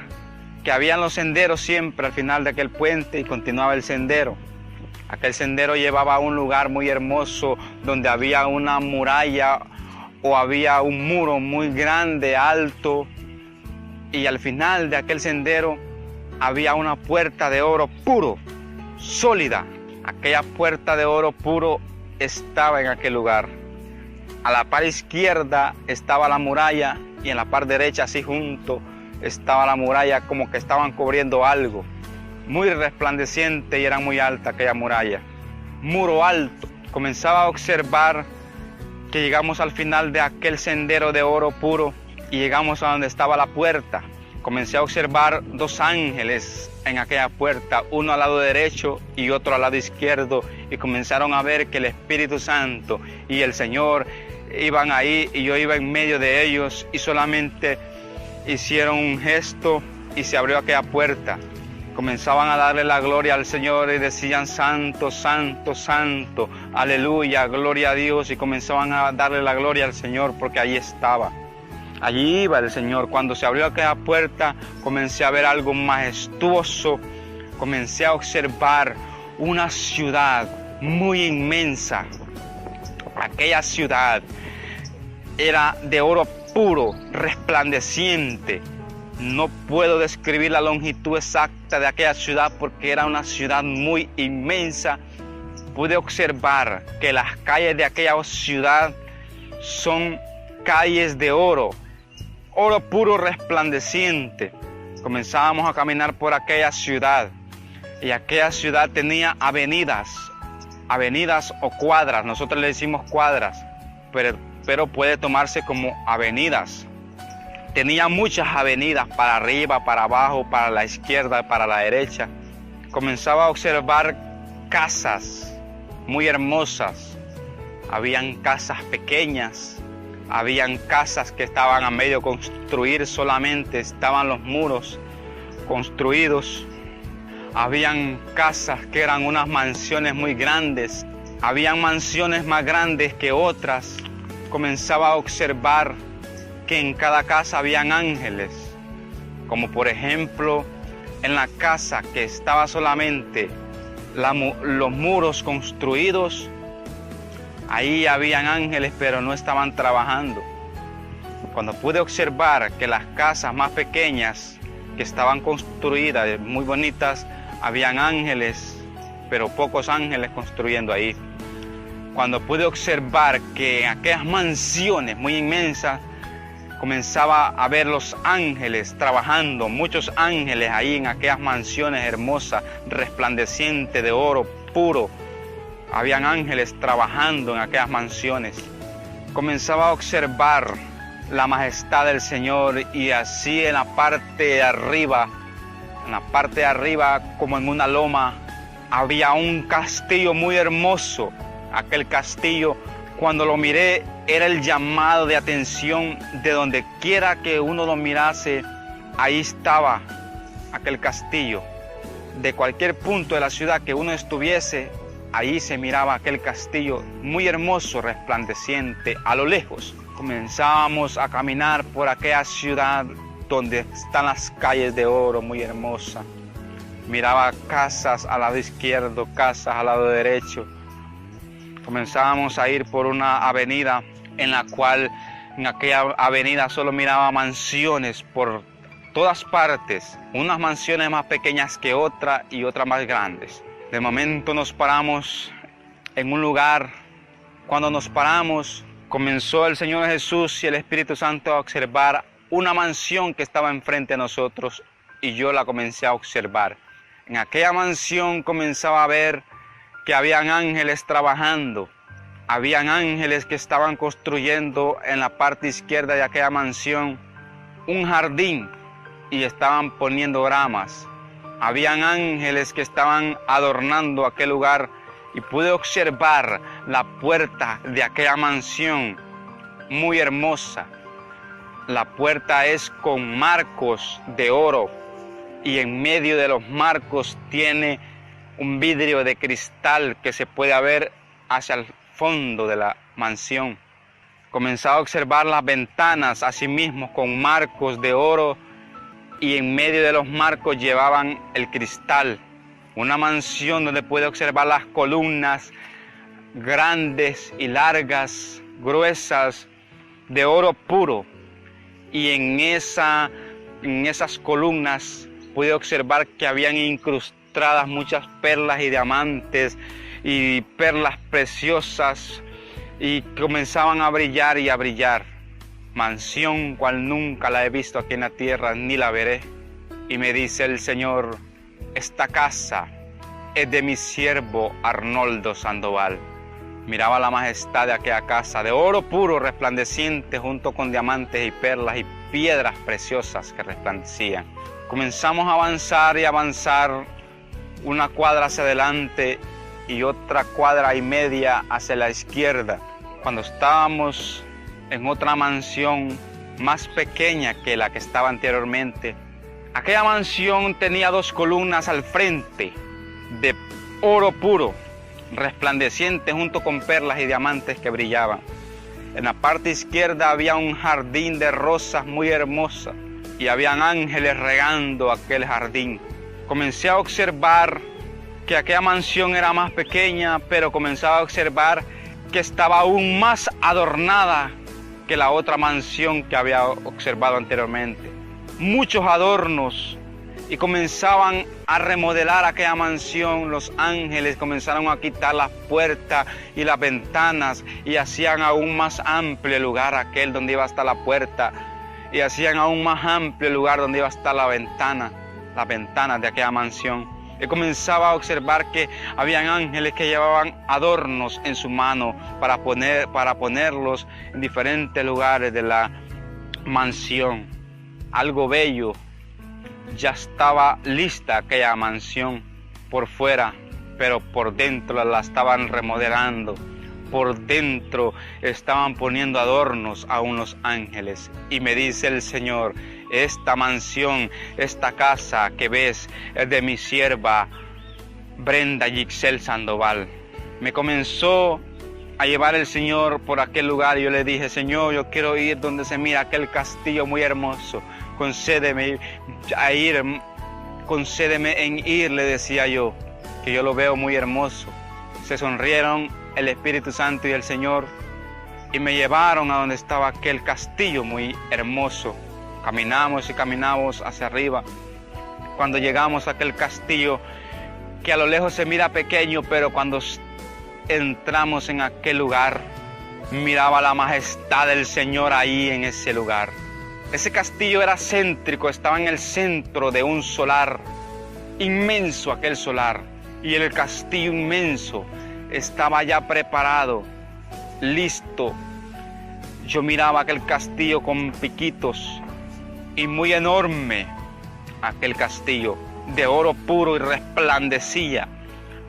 que habían los senderos siempre al final de aquel puente, y continuaba el sendero. Aquel sendero llevaba a un lugar muy hermoso donde había una muralla o había un muro muy grande, alto, y al final de aquel sendero había una puerta de oro puro, sólida. Aquella puerta de oro puro estaba en aquel lugar. A la par izquierda estaba la muralla, y en la par derecha, así junto, estaba la muralla, como que estaban cubriendo algo. Muy resplandeciente, y era muy alta aquella muralla. Muro alto. Comenzaba a observar que llegamos al final de aquel sendero de oro puro, y llegamos a donde estaba la puerta. Comencé a observar 2 ángeles en aquella puerta, uno al lado derecho y otro al lado izquierdo, y comenzaron a ver que el Espíritu Santo y el Señor iban ahí, y yo iba en medio de ellos, y solamente hicieron un gesto y se abrió aquella puerta. Comenzaban a darle la gloria al Señor y decían, santo, santo, santo, aleluya, gloria a Dios, y comenzaban a darle la gloria al Señor porque allí estaba. Allí iba el Señor. Cuando se abrió aquella puerta, comencé a ver algo majestuoso. Comencé a observar una ciudad muy inmensa, Aquella ciudad era de oro puro, resplandeciente. No puedo describir la longitud exacta de aquella ciudad porque era una ciudad muy inmensa. Pude observar que las calles de aquella ciudad son calles de oro, oro puro resplandeciente. Comenzábamos a caminar por aquella ciudad y aquella ciudad tenía avenidas o cuadras. Nosotros le decimos cuadras, pero puede tomarse como avenidas. Tenía muchas avenidas para arriba, para abajo, para la izquierda, para la derecha. Comenzaba a observar casas muy hermosas. Habían casas pequeñas, habían casas que estaban a medio construir solamente, estaban los muros construidos. Habían casas que eran unas mansiones muy grandes, habían mansiones más grandes que otras. Comenzaba a observar que en cada casa habían ángeles, como por ejemplo en la casa que estaba solamente los muros construidos. Ahí habían ángeles, pero no estaban trabajando. Cuando pude observar que las casas más pequeñas que estaban construidas, muy bonitas, habían ángeles, pero pocos ángeles construyendo ahí. Cuando pude observar que en aquellas mansiones muy inmensas, comenzaba a ver los ángeles trabajando, muchos ángeles ahí en aquellas mansiones hermosas, resplandecientes de oro puro. Habían ángeles trabajando en aquellas mansiones. Comenzaba a observar la majestad del Señor y así en la parte de arriba, como en una loma, había un castillo muy hermoso. Aquel castillo, cuando lo miré, era el llamado de atención de donde quiera que uno lo mirase. Ahí estaba aquel castillo. De cualquier punto de la ciudad que uno estuviese, ahí se miraba aquel castillo muy hermoso, resplandeciente, a lo lejos. Comenzábamos a caminar por aquella ciudad donde están las calles de oro muy hermosas. Miraba casas al lado izquierdo, casas al lado derecho. Comenzábamos a ir por una avenida en la cual en aquella avenida solo miraba mansiones por todas partes, unas mansiones más pequeñas que otras y otras más grandes. De momento nos paramos en un lugar. Cuando nos paramos, comenzó el Señor Jesús y el Espíritu Santo a observar una mansión que estaba enfrente de nosotros y yo la comencé a observar. En aquella mansión comenzaba a ver que habían ángeles trabajando. Habían ángeles que estaban construyendo en la parte izquierda de aquella mansión un jardín y estaban poniendo ramas. Habían ángeles que estaban adornando aquel lugar y pude observar la puerta de aquella mansión muy hermosa. La puerta es con marcos de oro y en medio de los marcos tiene un vidrio de cristal que se puede ver hacia el fondo de la mansión. Comenzaba a observar las ventanas asimismo con marcos de oro y en medio de los marcos llevaban el cristal. Una mansión donde puede observar las columnas grandes y largas, gruesas, de oro puro. Y en esas columnas pude observar que habían incrustadas muchas perlas y diamantes y perlas preciosas y comenzaban a brillar y a brillar. Mansión cual nunca la he visto aquí en la tierra ni la veré. Y me dice el Señor: esta casa es de mi siervo Arnoldo Sandoval. Miraba la majestad de aquella casa, de oro puro resplandeciente junto con diamantes y perlas y piedras preciosas que resplandecían. Comenzamos a avanzar y avanzar, una cuadra hacia adelante y otra cuadra y media hacia la izquierda, cuando estábamos en otra mansión más pequeña que la que estaba anteriormente. Aquella mansión tenía 2 columnas al frente de oro puro, resplandeciente junto con perlas y diamantes que brillaban. En la parte izquierda había un jardín de rosas muy hermosas y habían ángeles regando aquel jardín. Comencé a observar que aquella mansión era más pequeña, pero comenzaba a observar que estaba aún más adornada que la otra mansión que había observado anteriormente. Muchos adornos, y comenzaban a remodelar aquella mansión. Los ángeles comenzaron a quitar las puertas y las ventanas y hacían aún más amplio el lugar aquel donde iba a estar la puerta, y hacían aún más amplio el lugar donde iba a estar la ventana, las ventanas de aquella mansión. Y comenzaba a observar que habían ángeles que llevaban adornos en su mano para ponerlos en diferentes lugares de la mansión. Algo bello. Ya estaba lista aquella mansión por fuera, pero por dentro la estaban remodelando. Por dentro estaban poniendo adornos a unos ángeles. Y me dice el Señor: esta mansión, esta casa que ves es de mi sierva Brenda Yixel Sandoval. Me comenzó a llevar el Señor por aquel lugar y yo le dije: Señor, yo quiero ir donde se mira aquel castillo muy hermoso. Concédeme en ir, le decía yo, que yo lo veo muy hermoso. Se sonrieron el Espíritu Santo y el Señor y me llevaron a donde estaba aquel castillo muy hermoso. Caminamos y caminamos hacia arriba. Cuando llegamos a aquel castillo, que a lo lejos se mira pequeño, pero cuando entramos en aquel lugar, miraba la majestad del Señor ahí en ese lugar. Ese castillo era céntrico, estaba en el centro de un solar, inmenso aquel solar, y el castillo inmenso estaba ya preparado, listo. Yo miraba aquel castillo con piquitos y muy enorme, aquel castillo de oro puro y resplandecía.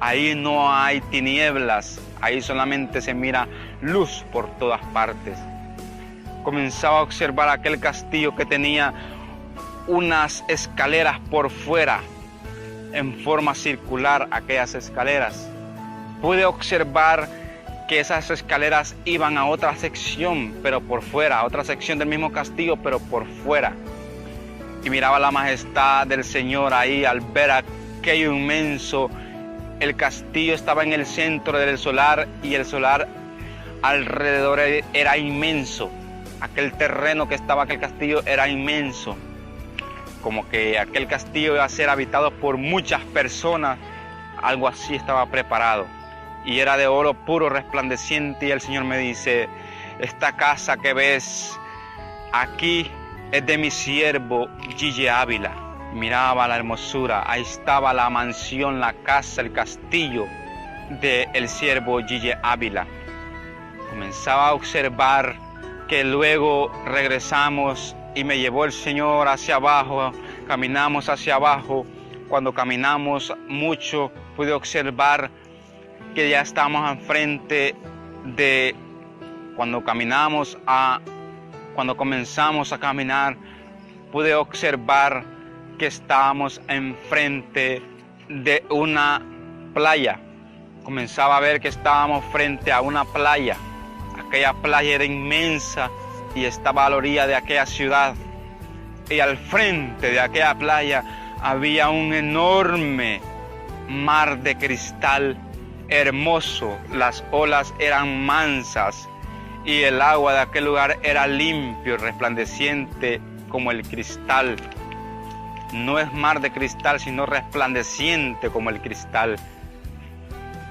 Ahí no hay tinieblas, ahí solamente se mira luz por todas partes. Comenzaba a observar aquel castillo que tenía unas escaleras por fuera, en forma circular aquellas escaleras. Pude observar que esas escaleras iban a otra sección, pero por fuera, a otra sección del mismo castillo, pero por fuera. Y miraba la majestad del Señor ahí al ver aquello inmenso. El castillo estaba en el centro del solar y el solar alrededor era inmenso. Aquel terreno que estaba aquel castillo era inmenso. Como que aquel castillo iba a ser habitado por muchas personas. Algo así estaba preparado. Y era de oro puro resplandeciente. Y el Señor me dice: esta casa que ves aquí es de mi siervo Gille Ávila. Miraba la hermosura. Ahí estaba la mansión, la casa, el castillo del siervo Gille Ávila. Comenzaba a observar que luego regresamos y me llevó el Señor hacia abajo. Caminamos hacia abajo. Cuando caminamos mucho, pude observar que ya estábamos enfrente de... Cuando comenzamos a caminar, pude observar que estábamos enfrente de una playa. Comenzaba a ver que estábamos frente a una playa. Aquella playa era inmensa y estaba a la orilla de aquella ciudad. Y al frente de aquella playa había un enorme mar de cristal hermoso. Las olas eran mansas y el agua de aquel lugar era limpio y resplandeciente como el cristal. No es mar de cristal, sino resplandeciente como el cristal.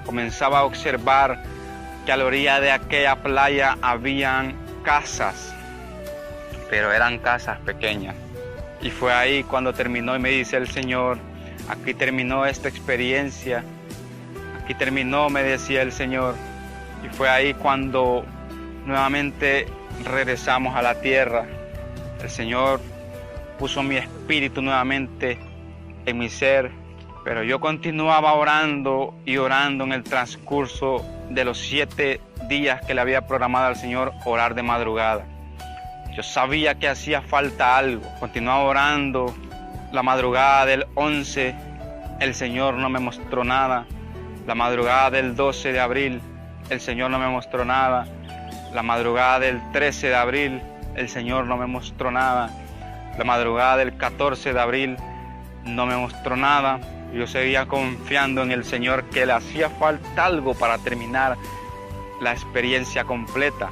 Comenzaba a observar que a la orilla de aquella playa habían casas, pero eran casas pequeñas. Y fue ahí cuando terminó y me dice el Señor: aquí terminó esta experiencia, aquí terminó, me decía el Señor. Y fue ahí cuando nuevamente regresamos a la tierra. El Señor puso mi espíritu nuevamente en mi ser, pero yo continuaba orando y orando en el transcurso de los 7 días que le había programado al Señor orar de madrugada. Yo sabía que hacía falta algo. Continuaba orando. La madrugada del 11, el Señor no me mostró nada. La madrugada del 12 de abril, el Señor no me mostró nada. La madrugada del 13 de abril, el Señor no me mostró nada. La madrugada del 14 de abril, no me mostró nada. Yo seguía confiando en el Señor que le hacía falta algo para terminar la experiencia completa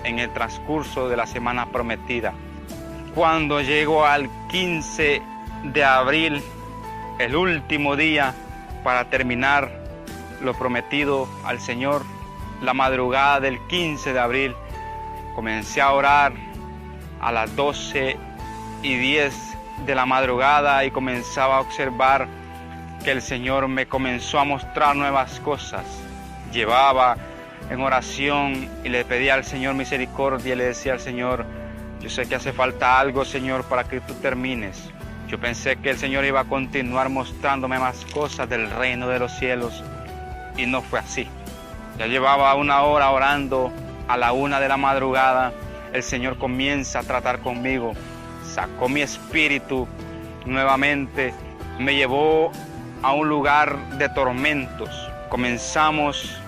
en el transcurso de la semana prometida. Cuando llegó al 15 de abril, el último día para terminar lo prometido al Señor, la madrugada del 15 de abril, comencé a orar a las 12:10 de la madrugada y comenzaba a observar que el Señor me comenzó a mostrar nuevas cosas. Llevaba en oración y le pedía al Señor misericordia y le decía al Señor: yo sé que hace falta algo, Señor, para que tú termines. Yo pensé que el Señor iba a continuar mostrándome más cosas del reino de los cielos y no fue así. Ya llevaba 1 hora orando. A la 1 de la madrugada el Señor comienza a tratar conmigo, sacó mi espíritu nuevamente, me llevó a un lugar de tormentos. Comenzamos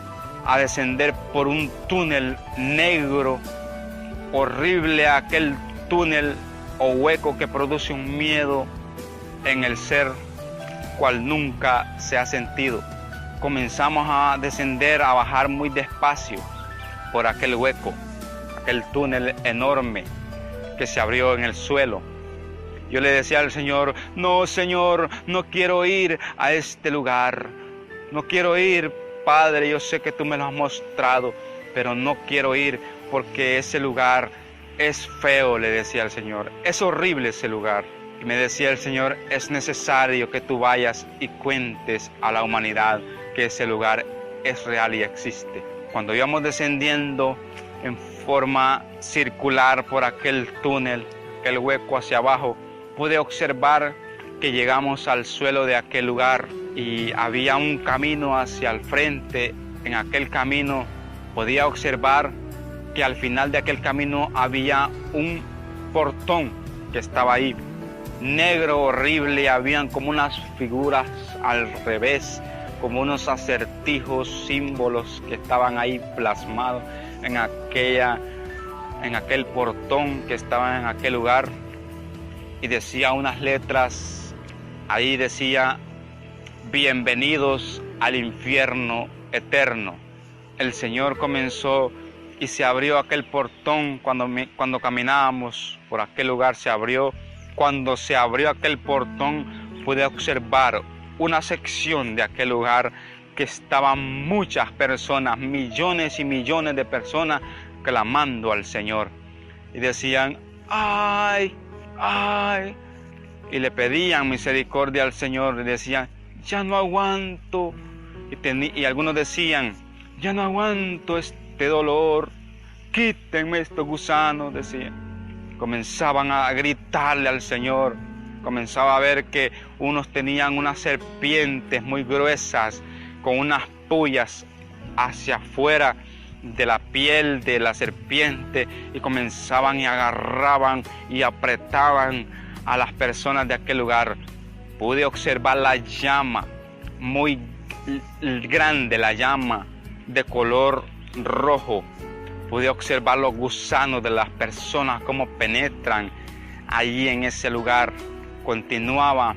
a descender por un túnel negro, horrible, aquel túnel o hueco que produce un miedo en el ser cual nunca se ha sentido. Comenzamos a descender, a bajar muy despacio por aquel hueco, aquel túnel enorme que se abrió en el suelo. Yo le decía al Señor: no, Señor, no quiero ir a este lugar, no quiero ir, Padre, yo sé que tú me lo has mostrado, pero no quiero ir porque ese lugar es feo, le decía al Señor, es horrible ese lugar. Y me decía el Señor: es necesario que tú vayas y cuentes a la humanidad que ese lugar es real y existe. Cuando íbamos descendiendo en forma circular por aquel túnel, el hueco hacia abajo, pude observar que llegamos al suelo de aquel lugar y había un camino hacia el frente. En aquel camino podía observar que al final de aquel camino había un portón que estaba ahí, negro, horrible, habían como unas figuras al revés, como unos acertijos, símbolos que estaban ahí plasmados en aquel portón que estaba en aquel lugar, y decía unas letras, ahí decía: bienvenidos al infierno eterno. El Señor comenzó y se abrió aquel portón cuando caminábamos por aquel lugar, se abrió. Cuando se abrió aquel portón pude observar una sección de aquel lugar que estaban muchas personas, millones y millones de personas clamando al Señor y decían: ¡ay! ¡ay! Y le pedían misericordia al Señor y decían: ya no aguanto. Y algunos decían: ya no aguanto este dolor, quítenme estos gusanos, decían. Comenzaban a gritarle al Señor. Comenzaba a ver que unos tenían unas serpientes muy gruesas con unas puyas hacia afuera de la piel de la serpiente, y comenzaban y agarraban y apretaban a las personas de aquel lugar. Pude observar la llama muy grande, la llama de color rojo. Pude observar los gusanos de las personas, cómo penetran allí en ese lugar. Continuaba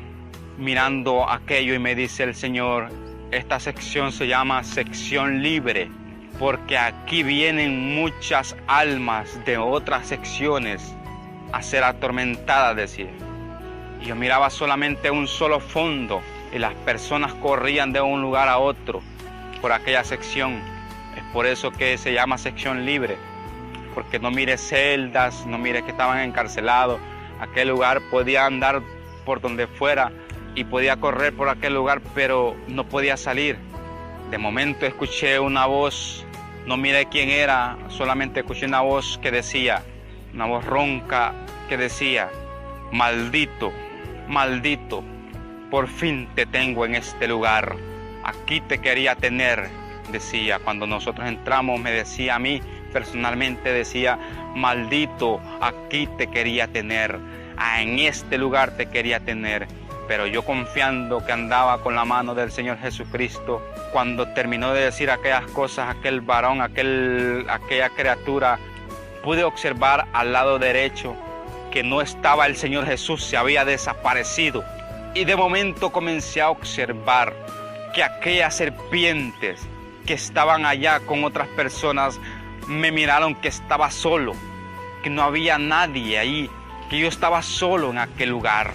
mirando aquello y me dice el Señor: esta sección se llama sección libre, porque aquí vienen muchas almas de otras secciones a ser atormentadas, decía. Y yo miraba solamente un solo fondo y las personas corrían de un lugar a otro por aquella sección. Es por eso que se llama sección libre, porque no mire celdas, no mire que estaban encarcelados. Aquel lugar podía andar por donde fuera y podía correr por aquel lugar, pero no podía salir. De momento escuché una voz, no miré quién era, solamente escuché una voz que decía, una voz ronca que decía: maldito, maldito, por fin te tengo en este lugar, aquí te quería tener, decía. Cuando nosotros entramos me decía a mí, personalmente decía: maldito, aquí te quería tener, en este lugar te quería tener. Pero yo, confiando que andaba con la mano del Señor Jesucristo, cuando terminó de decir aquellas cosas, aquel varón, aquella criatura, pude observar al lado derecho que no estaba el Señor Jesús, se había desaparecido. Y de momento comencé a observar que aquellas serpientes que estaban allá con otras personas me miraron que estaba solo, que no había nadie ahí, que yo estaba solo en aquel lugar.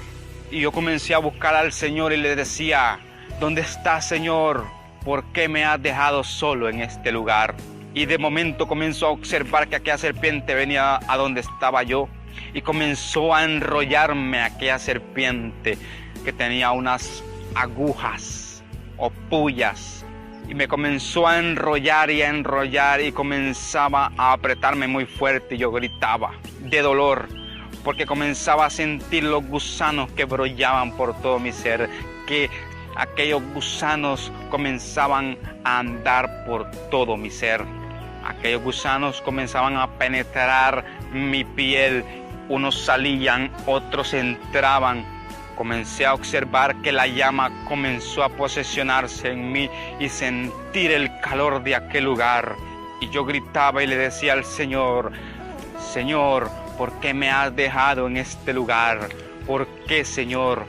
Y yo comencé a buscar al Señor y le decía: ¿dónde estás, Señor? ¿Por qué me has dejado solo en este lugar? Y de momento comenzó a observar que aquella serpiente venía a donde estaba yo y comenzó a enrollarme aquella serpiente que tenía unas agujas o puyas, y me comenzó a enrollar y comenzaba a apretarme muy fuerte, y yo gritaba de dolor porque comenzaba a sentir los gusanos que brollaban por todo mi ser, que aquellos gusanos comenzaban a andar por todo mi ser. Aquellos gusanos comenzaban a penetrar mi piel, unos salían, otros entraban. Comencé a observar que la llama comenzó a posesionarse en mí y sentir el calor de aquel lugar. Y yo gritaba y le decía al Señor: Señor, ¿por qué me has dejado en este lugar? ¿Por qué, Señor?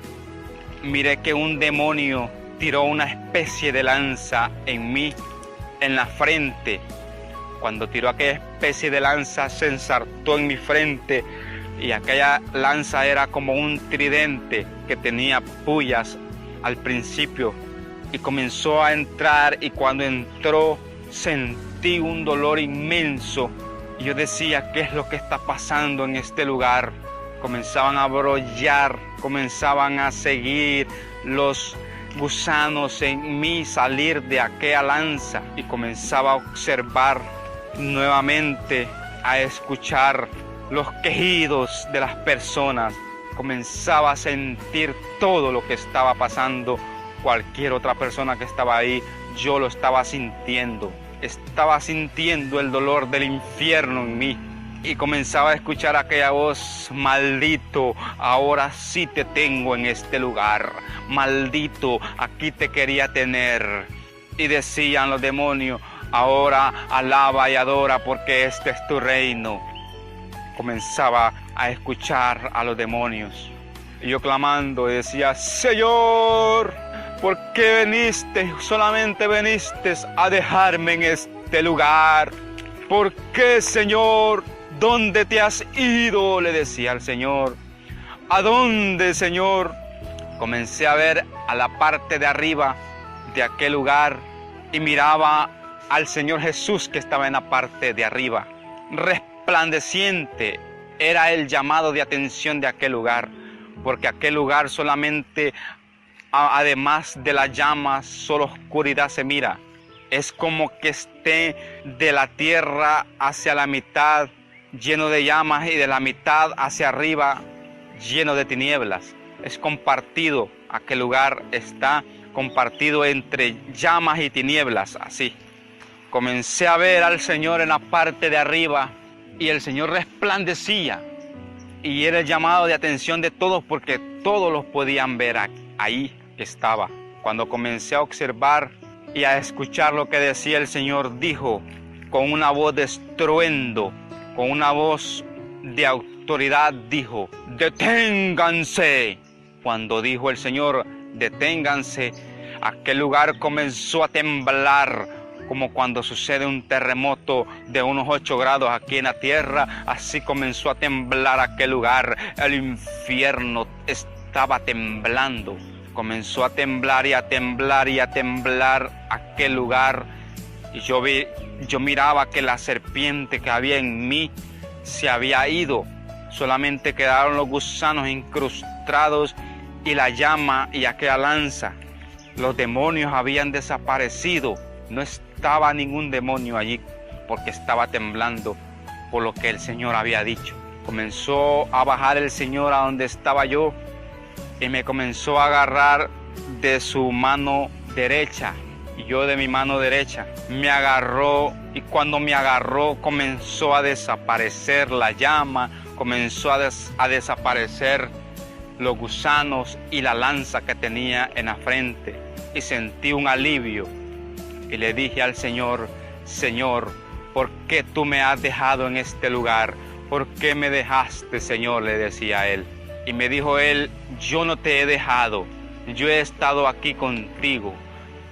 Miré que un demonio tiró una especie de lanza en mí, en la frente. Cuando tiró aquella especie de lanza, se ensartó en mi frente, y aquella lanza era como un tridente que tenía puyas al principio, y comenzó a entrar, y cuando entró sentí un dolor inmenso, y yo decía: ¿qué es lo que está pasando en este lugar? Comenzaban a brollar, comenzaban a seguir los gusanos en mí, salir de aquella lanza, y comenzaba a observar nuevamente, a escuchar los quejidos de las personas. Comenzaba a sentir todo lo que estaba pasando. Cualquier otra persona que estaba ahí, yo lo estaba sintiendo. Estaba sintiendo el dolor del infierno en mí. Y comenzaba a escuchar aquella voz: maldito, ahora sí te tengo en este lugar. Maldito, aquí te quería tener. Y decían los demonios: ahora alaba y adora, porque este es tu reino. Comenzaba a escuchar a los demonios. Y yo clamando decía: Señor, ¿por qué viniste? Solamente viniste a dejarme en este lugar. ¿Por qué, Señor? ¿Dónde te has ido? Le decía al Señor. ¿A dónde, Señor? Comencé a ver a la parte de arriba de aquel lugar y miraba al Señor Jesús, que estaba en la parte de arriba. Resplandeciente era el llamado de atención de aquel lugar, porque aquel lugar solamente, además de las llamas, solo oscuridad se mira. Es como que esté de la tierra hacia la mitad lleno de llamas, y de la mitad hacia arriba lleno de tinieblas. Es compartido, aquel lugar está compartido entre llamas y tinieblas, así. Comencé a ver al Señor en la parte de arriba, y el Señor resplandecía, y era el llamado de atención de todos, porque todos los podían ver ahí que estaba. Cuando comencé a observar y a escuchar lo que decía el Señor, dijo con una voz de estruendo, con una voz de autoridad, dijo: deténganse. Cuando dijo el Señor: deténganse, aquel lugar comenzó a temblar, como cuando sucede un terremoto de unos 8 grados aquí en la tierra. Así comenzó a temblar aquel lugar. El infierno estaba temblando. Comenzó a temblar y a temblar y a temblar aquel lugar. Y yo miraba que la serpiente que había en mí se había ido. Solamente quedaron los gusanos incrustados y la llama y aquella lanza. Los demonios habían desaparecido. No estaba ningún demonio allí, porque estaba temblando por lo que el Señor había dicho. Comenzó a bajar el Señor a donde estaba yo, y me comenzó a agarrar de su mano derecha, y yo de mi mano derecha. Me agarró, y cuando me agarró comenzó a desaparecer la llama, comenzó a desaparecer los gusanos y la lanza que tenía en la frente, y sentí un alivio. Y le dije al Señor: Señor, ¿por qué tú me has dejado en este lugar? ¿Por qué me dejaste, Señor?, le decía a él. Y me dijo él: yo no te he dejado, yo he estado aquí contigo.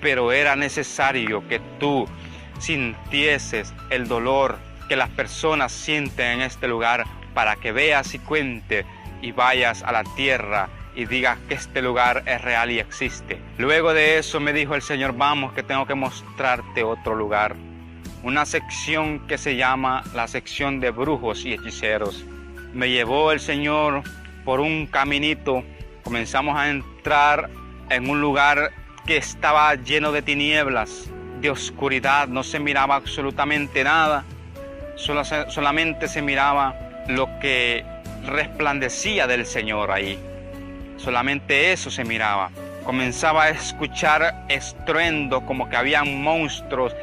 pero era necesario que tú sintieses el dolor que las personas sienten en este lugar para que veas y cuentes y vayas a la tierra y digas que este lugar es real y existe. Luego de eso me dijo el Señor, vamos que tengo que mostrarte otro lugar. Una sección que se llama la sección de brujos y hechiceros. Me llevó el Señor por un caminito. Comenzamos a entrar en un lugar que estaba lleno de tinieblas, de oscuridad. No se miraba absolutamente nada. Solamente se miraba lo que resplandecía del Señor ahí. Solamente eso se miraba. Comenzaba a escuchar estruendo como que habían monstruos.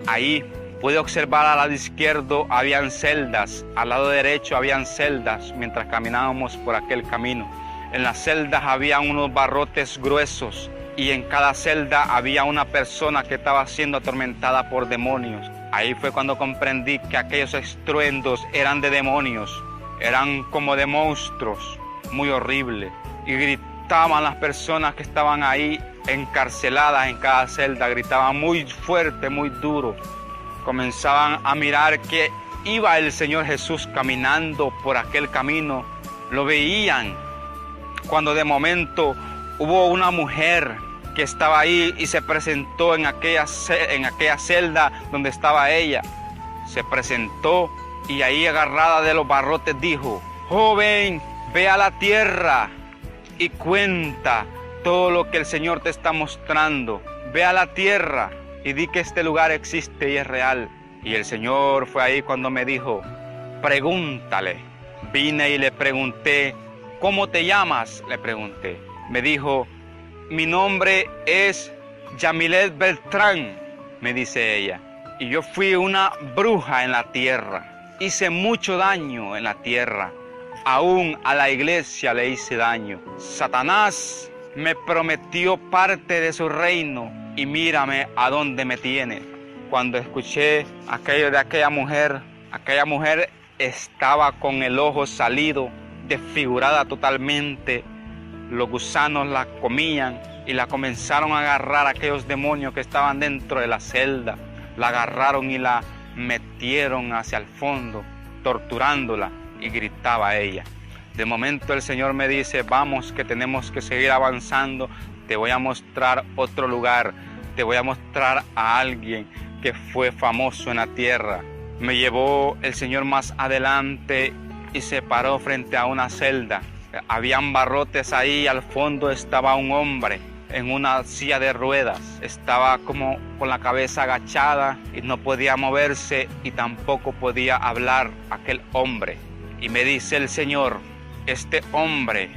Ahí pude observar al lado izquierdo habían celdas, al lado derecho habían celdas mientras caminábamos por aquel camino. En las celdas había unos barrotes gruesos y en cada celda había una persona que estaba siendo atormentada por demonios. Ahí fue cuando comprendí que aquellos estruendos eran de demonios, eran como de monstruos, muy horribles. Y gritaban las personas que estaban ahí encarceladas en cada celda, gritaban muy fuerte, muy duro. Comenzaban a mirar que iba el Señor Jesús caminando por aquel camino, lo veían. Cuando de momento hubo una mujer que estaba ahí y se presentó en aquella celda donde estaba ella. Se presentó y ahí agarrada de los barrotes dijo, joven, ve a la tierra y cuenta todo lo que el Señor te está mostrando. Ve a la tierra y di que este lugar existe y es real. Y el Señor fue ahí cuando me dijo, pregúntale. Vine y le pregunté, ¿cómo te llamas? Le pregunté. Me dijo, mi nombre es Yamilet Beltrán, me dice ella. Y yo fui una bruja en la tierra. Hice mucho daño en la tierra. Aún a la iglesia le hice daño. Satanás me prometió parte de su reino y mírame a dónde me tiene. Cuando escuché aquello de aquella mujer estaba con el ojo salido, desfigurada totalmente. Los gusanos la comían y la comenzaron a agarrar aquellos demonios que estaban dentro de la celda. La agarraron y la metieron hacia el fondo, torturándola, y gritaba ella. De momento el Señor me dice, vamos que tenemos que seguir avanzando, te voy a mostrar otro lugar, te voy a mostrar a alguien que fue famoso en la tierra. Me llevó el Señor más adelante y se paró frente a una celda. Habían barrotes ahí, al fondo estaba un hombre en una silla de ruedas. Estaba como con la cabeza agachada y no podía moverse y tampoco podía hablar aquel hombre. Y me dice el Señor, este hombre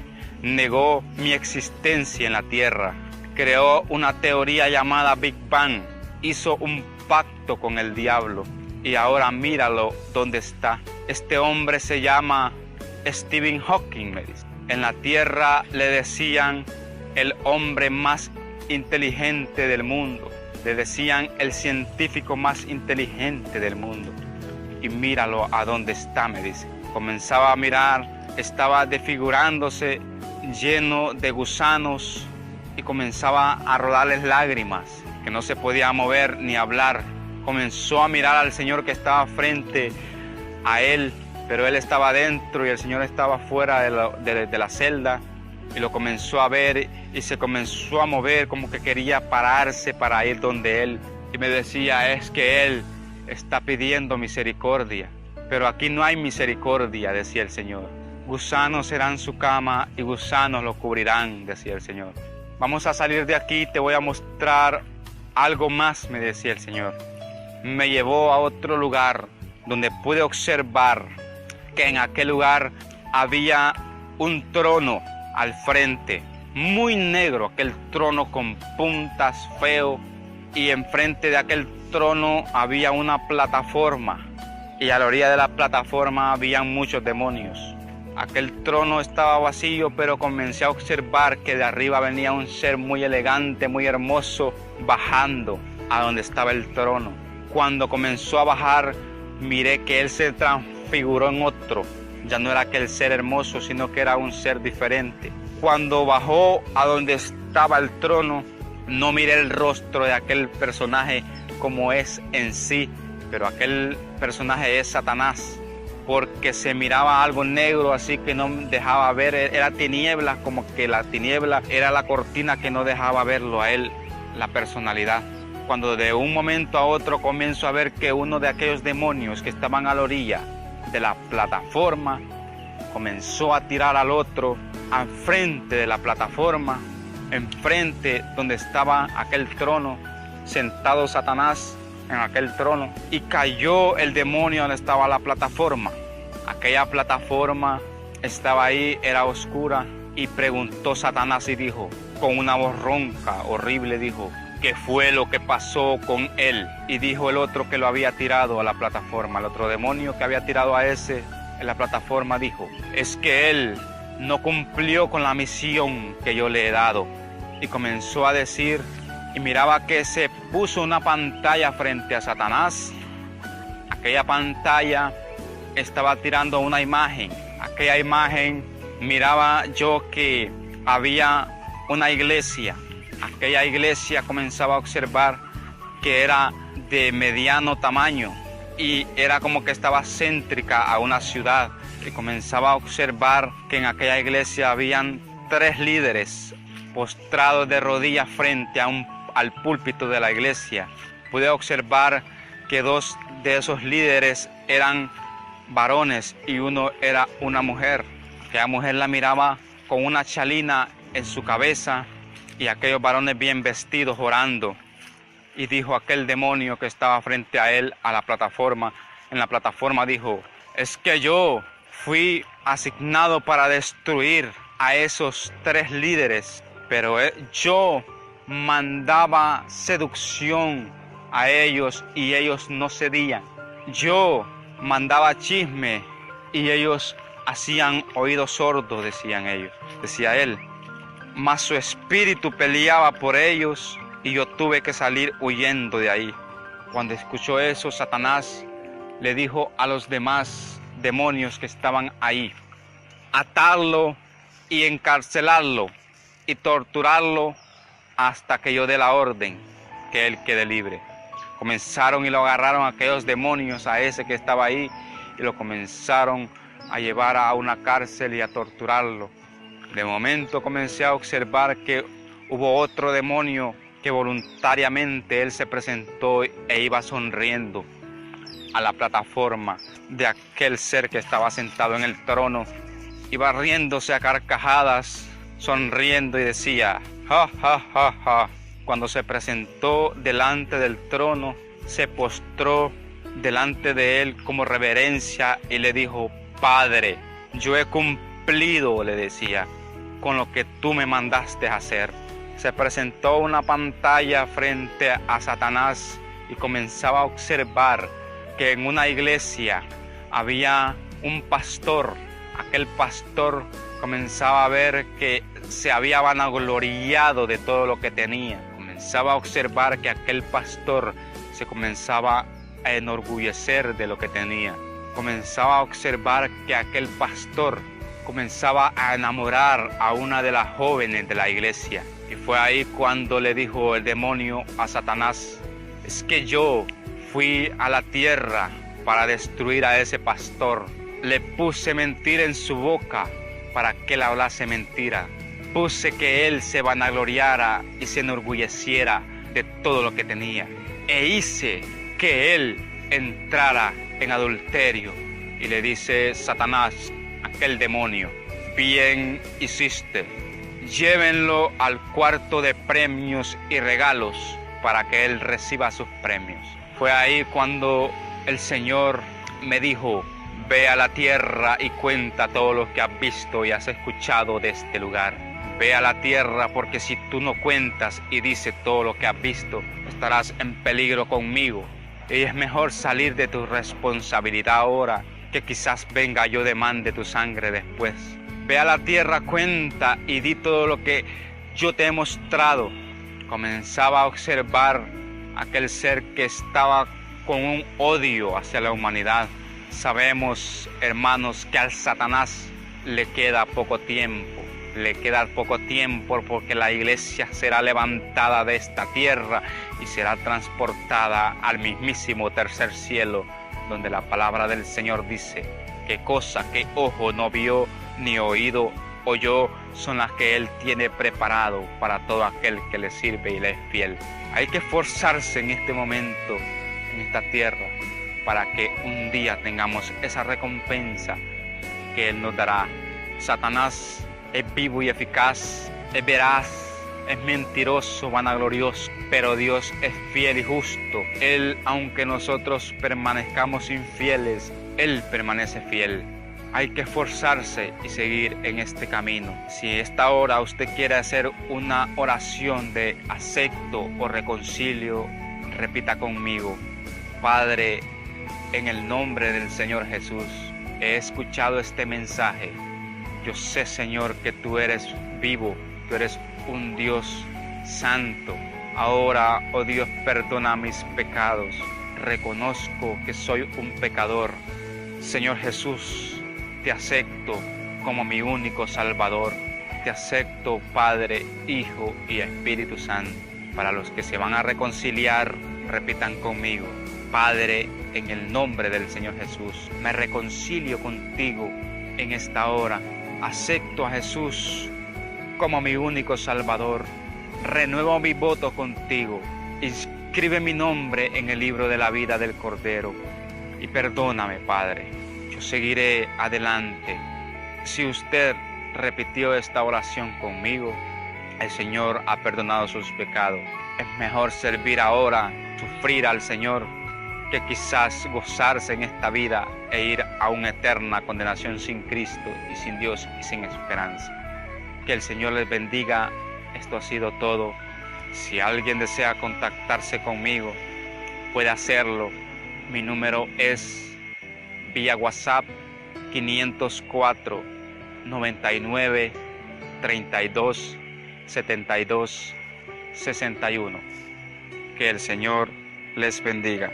negó mi existencia en la tierra, creó una teoría llamada Big Bang, hizo un pacto con el diablo y ahora míralo dónde está. Este hombre se llama Stephen Hawking, me dice. En la tierra le decían el hombre más inteligente del mundo, le decían el científico más inteligente del mundo. Y míralo a dónde está, me dice. Comenzaba a mirar, estaba desfigurándose, lleno de gusanos y comenzaba a rodarles lágrimas, que no se podía mover ni hablar. Comenzó a mirar al Señor que estaba frente a él, pero él estaba adentro y el Señor estaba fuera de la celda, y lo comenzó a ver y se comenzó a mover como que quería pararse para ir donde él. Y me decía, es que él está pidiendo misericordia, pero aquí no hay misericordia, decía el Señor. Gusanos serán su cama y gusanos lo cubrirán, decía el Señor. Vamos a salir de aquí, te voy a mostrar algo más, me decía el Señor. Me llevó a otro lugar donde pude observar que en aquel lugar había un trono al frente, muy negro, aquel trono con puntas feo, y enfrente de aquel trono había una plataforma, y a la orilla de la plataforma habían muchos demonios. Aquel trono estaba vacío, pero comencé a observar que de arriba venía un ser muy elegante, muy hermoso, bajando a donde estaba el trono. Cuando comenzó a bajar, miré que él se transfiguró en otro. Ya no era aquel ser hermoso, sino que era un ser diferente. Cuando bajó a donde estaba el trono, No miré el rostro de aquel personaje como es en sí, pero aquel personaje es Satanás, porque se miraba algo negro así que no dejaba ver, era tiniebla, como que la tiniebla era la cortina que no dejaba verlo a él, la personalidad. Cuando de un momento a otro comienzo a ver que uno de aquellos demonios que estaban a la orilla de la plataforma comenzó a tirar al otro al frente de la plataforma, enfrente donde estaba aquel trono, sentado Satanás en aquel trono, y cayó el demonio donde estaba la plataforma. Aquella plataforma estaba ahí, era oscura, y preguntó Satanás y dijo, con una voz ronca, horrible, dijo, ¿qué fue lo que pasó con él? Y dijo el otro que lo había tirado a la plataforma, el otro demonio que había tirado a ese en la plataforma, dijo, es que él no cumplió con la misión que yo le he dado. Y comenzó a decir, y miraba que se puso una pantalla frente a Satanás. Aquella pantalla estaba tirando una imagen. Aquella imagen miraba yo que había una iglesia. Aquella iglesia comenzaba a observar que era de mediano tamaño y era como que estaba céntrica a una ciudad. Y comenzaba a observar que en aquella iglesia habían 3 líderes postrados de rodillas frente al púlpito de la iglesia. Pude observar que 2 de esos líderes eran varones y uno era una mujer. Aquella mujer la miraba con una chalina en su cabeza y aquellos varones bien vestidos orando. Y dijo aquel demonio que estaba frente a él, a la plataforma, en la plataforma dijo, es que yo fui asignado para destruir a esos 3 líderes, pero yo mandaba seducción a ellos y ellos no cedían. Yo mandaba chisme y ellos hacían oídos sordos, decían ellos, decía él. Mas su espíritu peleaba por ellos y yo tuve que salir huyendo de ahí. Cuando escuchó eso, Satanás le dijo a los demás demonios que estaban ahí, atarlo y encarcelarlo y torturarlo hasta que yo dé la orden que él quede libre. Comenzaron y lo agarraron a aquellos demonios, a ese que estaba ahí, y lo comenzaron a llevar a una cárcel y a torturarlo. De momento comencé a observar que hubo otro demonio que voluntariamente él se presentó e iba sonriendo a la plataforma de aquel ser que estaba sentado en el trono. Iba riéndose a carcajadas, sonriendo y decía, ja, ja, ja, ja. Cuando se presentó delante del trono, se postró delante de él como reverencia y le dijo, Padre, yo he cumplido, le decía, con lo que tú me mandaste hacer. Se presentó una pantalla frente a Satanás y comenzaba a observar que en una iglesia había un pastor. Aquel pastor comenzaba a ver que se había vanagloriado de todo lo que tenía. Comenzaba a observar que aquel pastor se comenzaba a enorgullecer de lo que tenía. Comenzaba a observar que aquel pastor comenzaba a enamorar a una de las jóvenes de la iglesia. Y fue ahí cuando le dijo el demonio a Satanás, es que yo fui a la tierra para destruir a ese pastor. Le puse mentira en su boca para que él hablase mentira. Puse que él se vanagloriara y se enorgulleciera de todo lo que tenía. E hice que él entrara en adulterio. Y le dice Satanás, aquel demonio, bien hiciste. Llévenlo al cuarto de premios y regalos para que él reciba sus premios. Fue ahí cuando el Señor me dijo, ve a la tierra y cuenta todo lo que has visto y has escuchado de este lugar. Ve a la tierra porque si tú no cuentas y dices todo lo que has visto, estarás en peligro conmigo. Y es mejor salir de tu responsabilidad ahora, que quizás venga yo demande tu sangre después. Ve a la tierra, cuenta y di todo lo que yo te he mostrado. Comenzaba a observar aquel ser que estaba con un odio hacia la humanidad. Sabemos, hermanos, que al Satanás le queda poco tiempo. Le queda poco tiempo porque la iglesia será levantada de esta tierra y será transportada al mismísimo tercer cielo, donde la palabra del Señor dice que cosa que ojo no vio ni oído oyó son las que Él tiene preparado para todo aquel que le sirve y le es fiel. Hay que esforzarse en este momento, en esta tierra, para que un día tengamos esa recompensa que Él nos dará. Satanás es vivo y eficaz, es veraz, es mentiroso, vanaglorioso, pero Dios es fiel y justo. Él, aunque nosotros permanezcamos infieles, Él permanece fiel. Hay que esforzarse y seguir en este camino. Si esta hora usted quiere hacer una oración de acepto o reconcilio, repita conmigo: Padre, en el nombre del Señor Jesús, he escuchado este mensaje. Yo sé, Señor, que tú eres vivo, tú eres un Dios santo. Ahora, oh Dios, perdona mis pecados. Reconozco que soy un pecador. Señor Jesús, te acepto como mi único Salvador. Te acepto, Padre, Hijo y Espíritu Santo. Para los que se van a reconciliar, repitan conmigo: Padre, en el nombre del Señor Jesús, me reconcilio contigo en esta hora. Acepto a Jesús como mi único Salvador. Renuevo mi voto contigo. Inscribe mi nombre en el libro de la vida del Cordero. Y perdóname, Padre. Yo seguiré adelante. Si usted repitió esta oración conmigo, el Señor ha perdonado sus pecados. Es mejor servir ahora, sufrir al Señor, que quizás gozarse en esta vida e ir a una eterna condenación sin Cristo y sin Dios y sin esperanza. Que el Señor les bendiga. Esto ha sido todo. Si alguien desea contactarse conmigo, puede hacerlo. Mi número es vía WhatsApp 504 99 32 72 61. Que el Señor les bendiga.